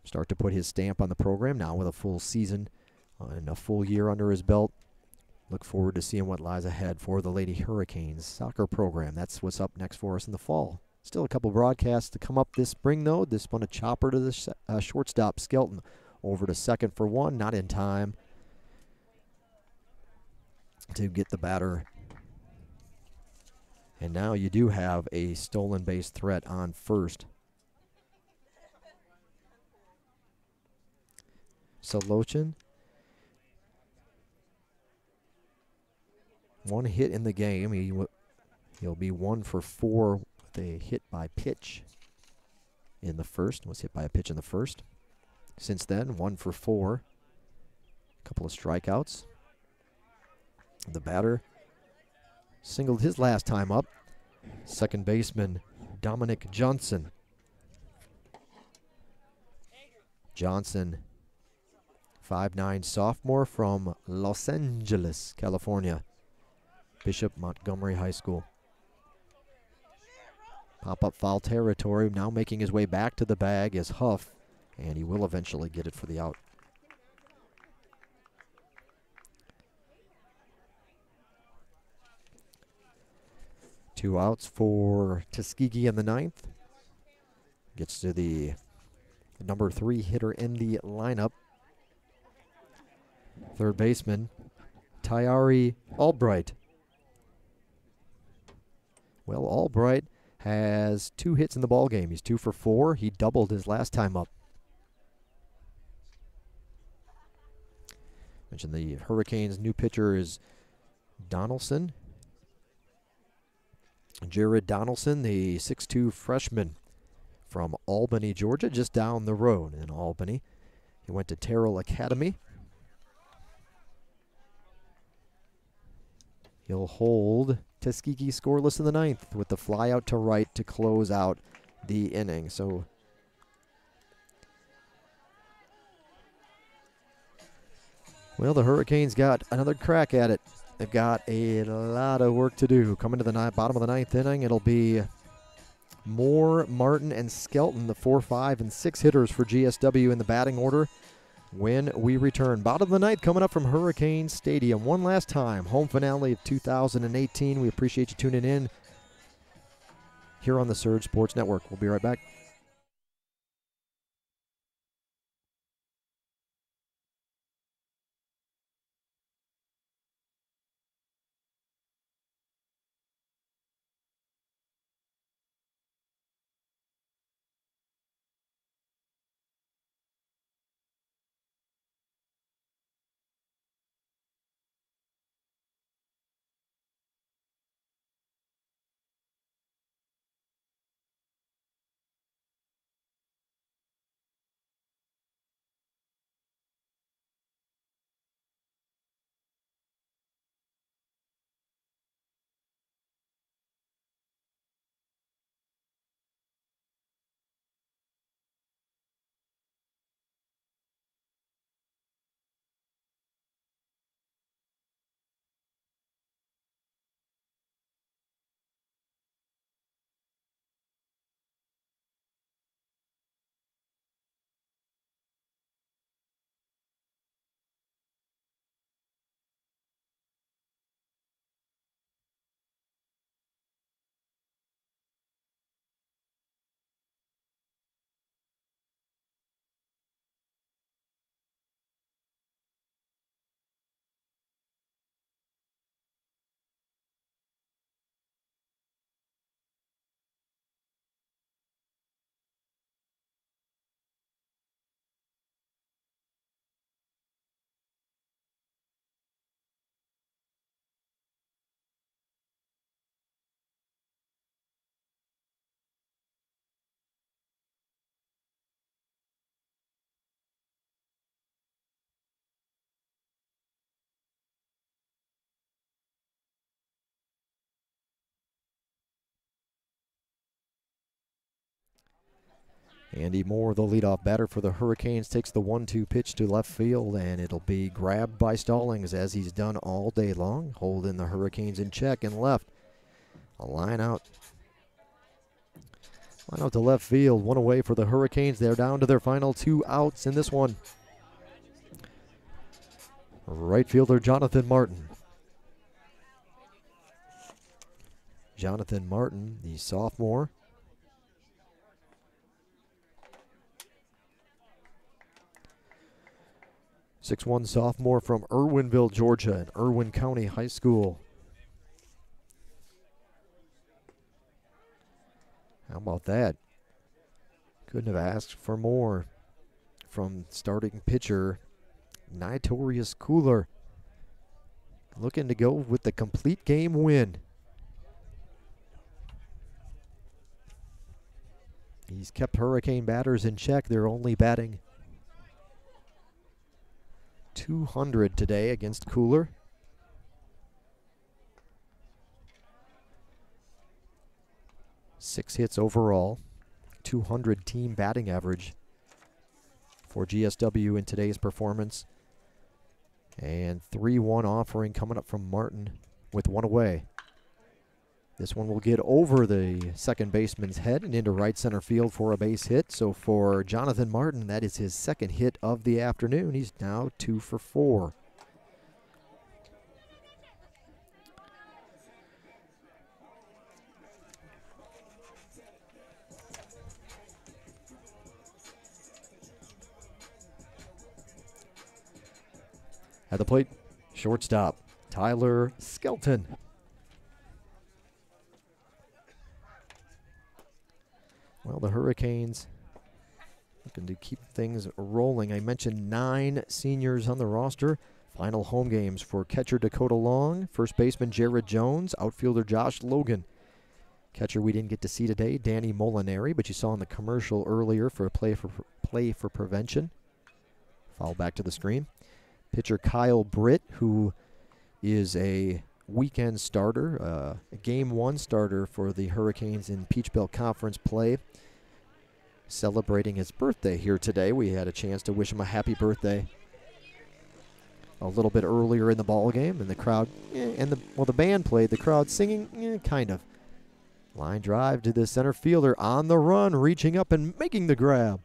start to put his stamp on the program. Now with a full season and a full year under his belt, look forward to seeing what lies ahead for the Lady Hurricanes soccer program. That's what's up next for us in the fall. Still a couple broadcasts to come up this spring, though. This one, a chopper to the shortstop, Skelton. Over to second for one, not in time to get the batter. And now you do have a stolen base threat on first. Solochin. One hit in the game. He'll be 1 for 4. A hit by pitch in the first. Was hit by a pitch in the first. Since then, 1 for 4. A couple of strikeouts. The batter singled his last time up. Second baseman Dominic Johnson. Johnson, 5'9" sophomore from Los Angeles, California. Bishop Montgomery High School. Pop-up foul territory, now making his way back to the bag is Huff, and he will eventually get it for the out. Two outs for Tuskegee in the ninth. Gets to the number 3 hitter in the lineup. Third baseman, Tyari Albright. Well, Albright has 2 hits in the ball game. He's 2 for 4. He doubled his last time up. Mentioned the Hurricanes' new pitcher is Donaldson. Jared Donaldson, the 6'2" freshman from Albany, Georgia, just down the road in Albany. He went to Terrell Academy. He'll hold Tuskegee scoreless in the ninth with the fly out to right to close out the inning. So well, the Hurricanes got another crack at it. They've got a lot of work to do. Coming to the bottom of the ninth inning, it'll be Moore, Martin, and Skelton, the 4, 5, and 6 hitters for GSW in the batting order when we return. Bottom of the ninth coming up from Hurricane Stadium. One last time, home finale of 2018. We appreciate you tuning in here on the Surge Sports Network. We'll be right back. Andy Moore, the leadoff batter for the Hurricanes, takes the 1-2 pitch to left field, and it'll be grabbed by Stallings, as he's done all day long, holding the Hurricanes in check and left. A line out. Line out to left field, one away for the Hurricanes. They're down to their final 2 outs in this one. Right fielder Jonathan Martin. Jonathan Martin, the sophomore. 6'1" sophomore from Irwinville, Georgia, and Irwin County High School. How about that? Couldn't have asked for more from starting pitcher Notorious Cooler. Looking to go with the complete game win. He's kept Hurricane batters in check. They're only batting .200 today against Cooler. Six hits overall, .200 team batting average for GSW in today's performance. And 3-1 offering coming up from Martin with one away. This one will get over the second baseman's head and into right center field for a base hit. So for Jonathan Martin, that is his second hit of the afternoon. He's now 2 for 4. At the plate, shortstop Tyler Skelton. Well, the Hurricanes looking to keep things rolling. I mentioned 9 seniors on the roster. Final home games for catcher Dakota Long, first baseman Jared Jones, outfielder Josh Logan. Catcher we didn't get to see today, Danny Molinari, but you saw in the commercial earlier for Play for Prevention. Foul back to the screen. Pitcher Kyle Britt, who is a weekend starter, a Game 1 starter for the Hurricanes in Peach Belt Conference play. Celebrating his birthday here today. We had a chance to wish him a happy birthday a little bit earlier in the ball game, and the crowd, and the band played, the crowd singing, kind of. Line drive to the center fielder on the run, reaching up and making the grab.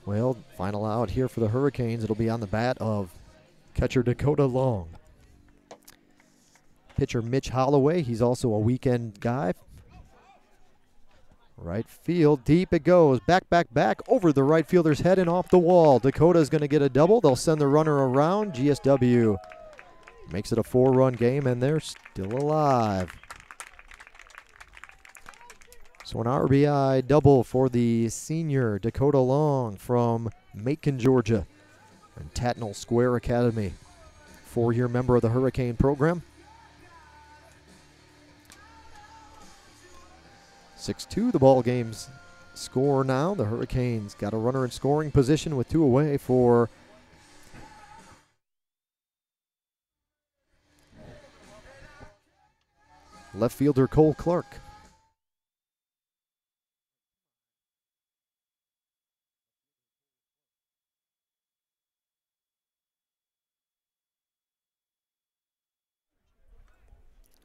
Well, final out here for the Hurricanes. It'll be on the bat of catcher Dakota Long. Pitcher Mitch Holloway, he's also a weekend guy. Right field, deep it goes. Back, over the right fielder's head and off the wall. Dakota's going to get a double. They'll send the runner around. GSW makes it a 4-run game, and they're still alive. So an RBI double for the senior Dakota Long from Macon, Georgia, and Tatnall Square Academy. 4-year member of the Hurricane program. 6-2 the ball game's score now. The Hurricanes got a runner in scoring position with 2 away for left fielder Cole Clark.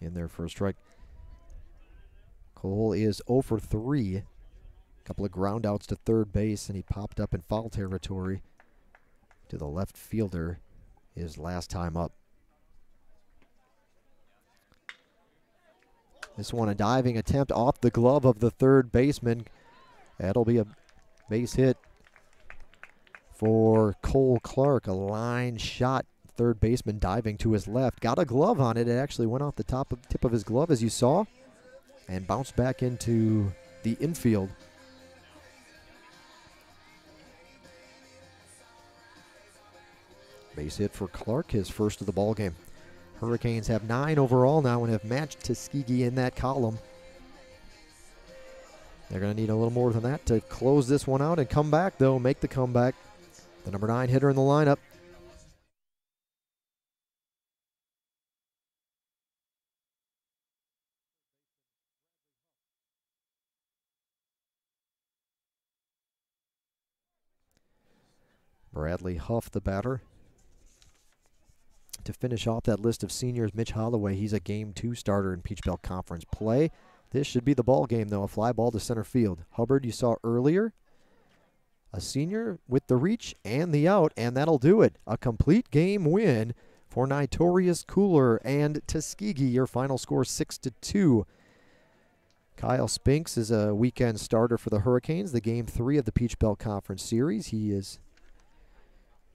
In their first strike. Cole is 0 for 3. A couple of ground outs to third base, and he popped up in foul territory to the left fielder his last time up. This one a diving attempt off the glove of the third baseman. That'll be a base hit for Cole Clark. A line shot. Third baseman diving to his left. Got a glove on it. It actually went off the tip of his glove, as you saw, and bounced back into the infield. Base hit for Clark, his first of the ball game. Hurricanes have 9 overall now and have matched Tuskegee in that column. They're going to need a little more than that to close this one out and come back, though, make the comeback. The number 9 hitter in the lineup. Bradley Huff, the batter. To finish off that list of seniors, Mitch Holloway, he's a Game 2 starter in Peach Belt Conference play. This should be the ball game, though, a fly ball to center field. Hubbard, you saw earlier, a senior with the reach and the out, and that'll do it. A complete game win for Notorious Cooler and Tuskegee. Your final score 6-2. Kyle Spinks is a weekend starter for the Hurricanes, the Game 3 of the Peach Belt Conference Series. He is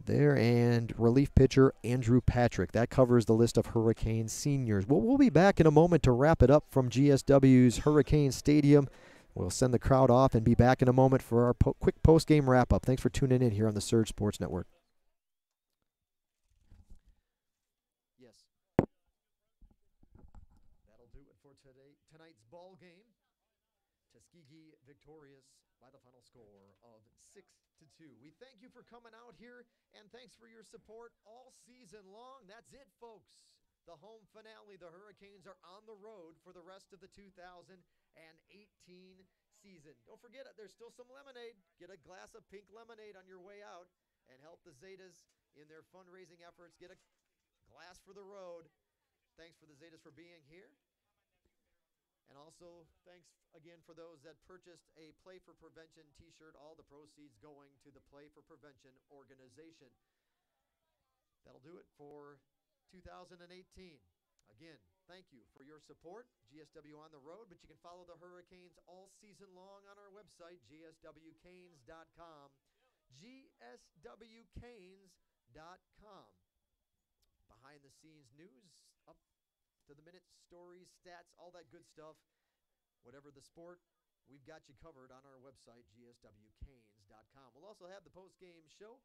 there, and relief pitcher Andrew Patrick. That covers the list of Hurricane seniors. Well, we'll be back in a moment to wrap it up from GSW's Hurricane Stadium. We'll send the crowd off and be back in a moment for our quick post-game wrap-up. Thanks for tuning in here on the Surge Sports Network. Yes. That'll do it for tonight's ball game. Tuskegee victorious by the final score of 6-2. We thank you for coming out here, and thanks for your support all season long. That's it, folks. The home finale. The Hurricanes are on the road for the rest of the 2018 season. Don't forget, there's still some lemonade. Get a glass of pink lemonade on your way out and help the Zetas in their fundraising efforts. Get a glass for the road. Thanks for the Zetas for being here. And also, thanks again for those that purchased a Play for Prevention t-shirt. All the proceeds going to the Play for Prevention organization. That'll do it for 2018. Again, thank you for your support. GSW on the road, but you can follow the Hurricanes all season long on our website, gswcanes.com. gswcanes.com. Behind the scenes news, up to the minute, stories, stats, all that good stuff. Whatever the sport, we've got you covered on our website, gswcanes.com. We'll also have the post-game show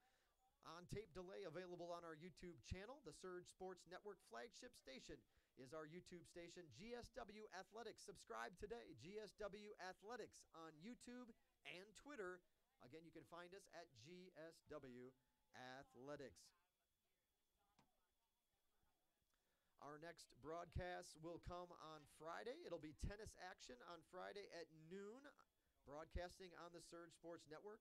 on tape delay available on our YouTube channel. The Surge Sports Network flagship station is our YouTube station, GSW Athletics. Subscribe today, GSW Athletics on YouTube and Twitter. Again, you can find us at GSW Athletics. Our next broadcast will come on Friday. It'll be tennis action on Friday at noon, broadcasting on the Surge Sports Network.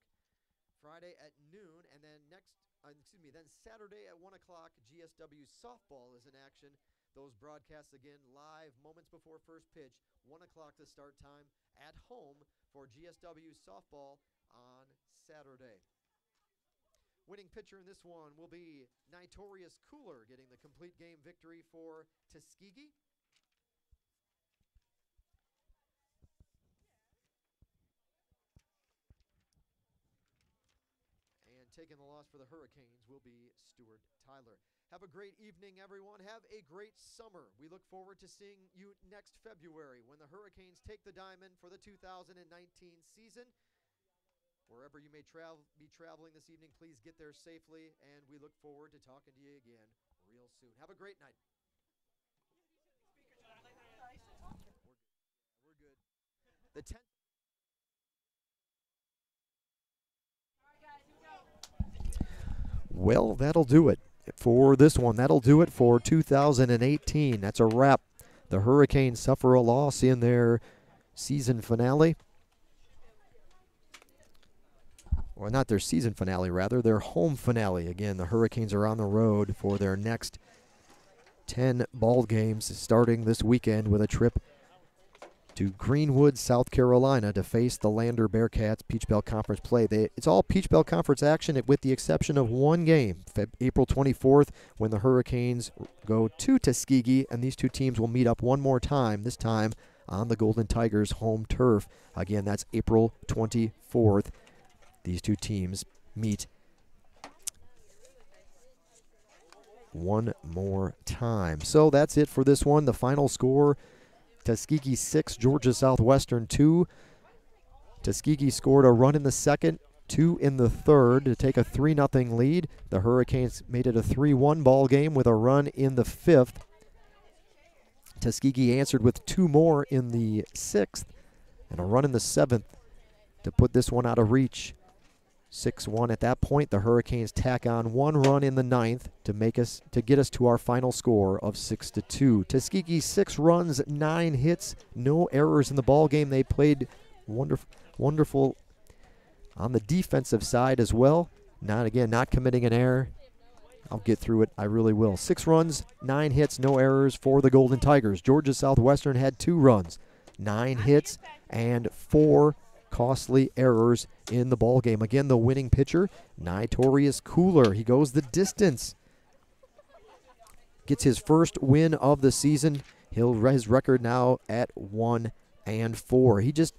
Friday at noon, and then then Saturday at 1 o'clock, GSW softball is in action. Those broadcasts again live moments before first pitch, 1 o'clock the start time at home for GSW softball on Saturday. Winning pitcher in this one will be Notorious Cooler, getting the complete game victory for Tuskegee. And taking the loss for the Hurricanes will be Stuart Tyler. Have a great evening, everyone. Have a great summer. We look forward to seeing you next February when the Hurricanes take the diamond for the 2019 season. Wherever you may be traveling this evening, please get there safely, and we look forward to talking to you again real soon. Have a great night. We're good. The 10th. Well, that'll do it for this one. That'll do it for 2018. That's a wrap. The Hurricanes suffer a loss in their season finale. Well, not their season finale, rather, their home finale. Again, the Hurricanes are on the road for their next 10 ball games, starting this weekend with a trip to Greenwood, South Carolina, to face the Lander Bearcats Peach Belt Conference play. It's all Peach Belt Conference action with the exception of one game, April 24th, when the Hurricanes go to Tuskegee, and these two teams will meet up one more time, this time on the Golden Tigers' home turf. Again, that's April 24th. These two teams meet one more time. So that's it for this one. The final score, Tuskegee 6, Georgia Southwestern 2. Tuskegee scored a run in the second, 2 in the third to take a 3-0 lead. The Hurricanes made it a 3-1 ball game with a run in the fifth. Tuskegee answered with 2 more in the sixth and a run in the seventh. to put this one out of reach. 6-1 at that point. The Hurricanes tack on 1 run in the 9th to get us to our final score of 6-2. Tuskegee 6 runs, 9 hits, no errors in the ball game. They played wonderful on the defensive side as well. Not committing an error. I'll get through it. I really will. 6 runs, 9 hits, no errors for the Golden Tigers. Georgia Southwestern had 2 runs, 9 hits, and 4 costly errors in the ball game. Again, the winning pitcher, Notorious Cooler. He goes the distance. Gets his first win of the season. His record now at 1-4. He just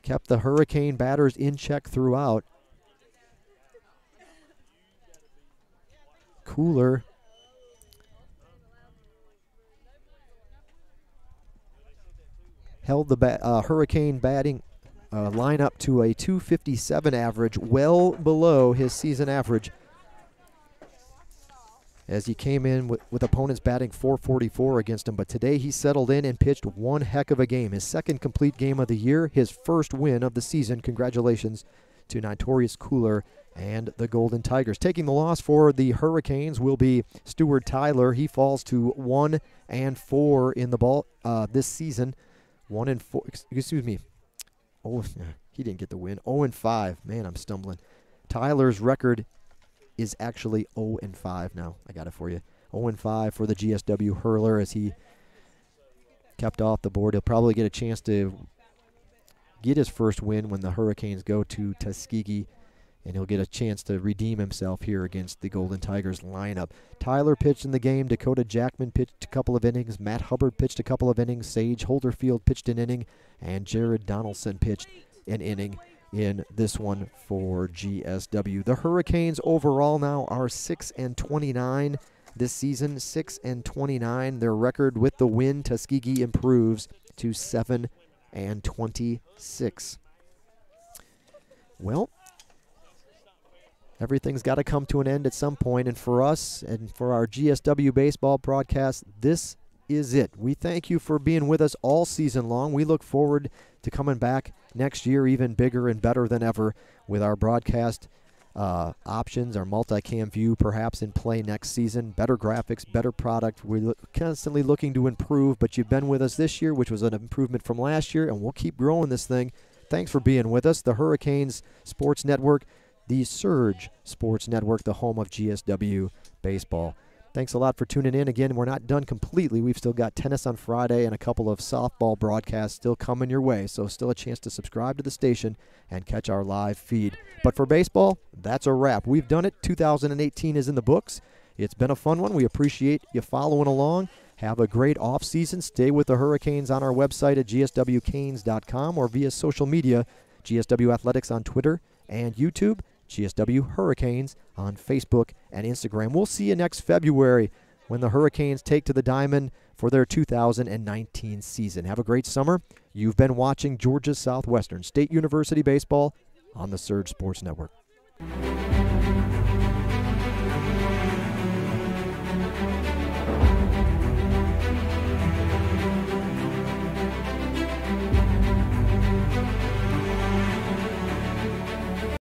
kept the Hurricane batters in check throughout. Cooler held the Hurricane batting lineup to a .257 average, well below his season average, as he came in with opponents batting .444 against him. But today he settled in and pitched one heck of a game. His second complete game of the year, his first win of the season. Congratulations to Notorious Cooler and the Golden Tigers. Taking the loss for the Hurricanes will be Stuart Tyler. He falls to 1-4 in the ball this season. 1-4. Excuse me. Oh, he didn't get the win. 0-5. Man, I'm stumbling. Tyler's record is actually 0-5 now. I got it for you. 0-5 for the GSW hurler as he kept off the board. He'll probably get a chance to get his first win when the Hurricanes go to Tuskegee, and he'll get a chance to redeem himself here against the Golden Tigers lineup. Tyler pitched in the game. Dakota Jackman pitched a couple of innings. Matt Hubbard pitched a couple of innings. Sage Holderfield pitched an inning. And Jared Donaldson pitched an inning in this one for GSW. The Hurricanes overall now are 6-29 this season. 6-29. Their record with the win, Tuskegee improves to 7-26. Well, everything's got to come to an end at some point, and for us and for our GSW baseball broadcast, this is it. We thank you for being with us all season long. We look forward to coming back next year even bigger and better than ever with our broadcast options, our multicam view perhaps in play next season, better graphics, better product. We're constantly looking to improve, but you've been with us this year, which was an improvement from last year, and we'll keep growing this thing. Thanks for being with us. The Hurricanes Sports Network, the Surge Sports Network, the home of GSW baseball. Thanks a lot for tuning in. Again, we're not done completely. We've still got tennis on Friday and a couple of softball broadcasts still coming your way, so still a chance to subscribe to the station and catch our live feed. But for baseball, that's a wrap. We've done it. 2018 is in the books. It's been a fun one. We appreciate you following along. Have a great off season. Stay with the Hurricanes on our website at gswcanes.com or via social media, GSW Athletics on Twitter and YouTube, GSW Hurricanes on Facebook and Instagram. We'll see you next February when the Hurricanes take to the diamond for their 2019 season. Have a great summer. You've been watching Georgia Southwestern State University Baseball on the Surge Sports Network.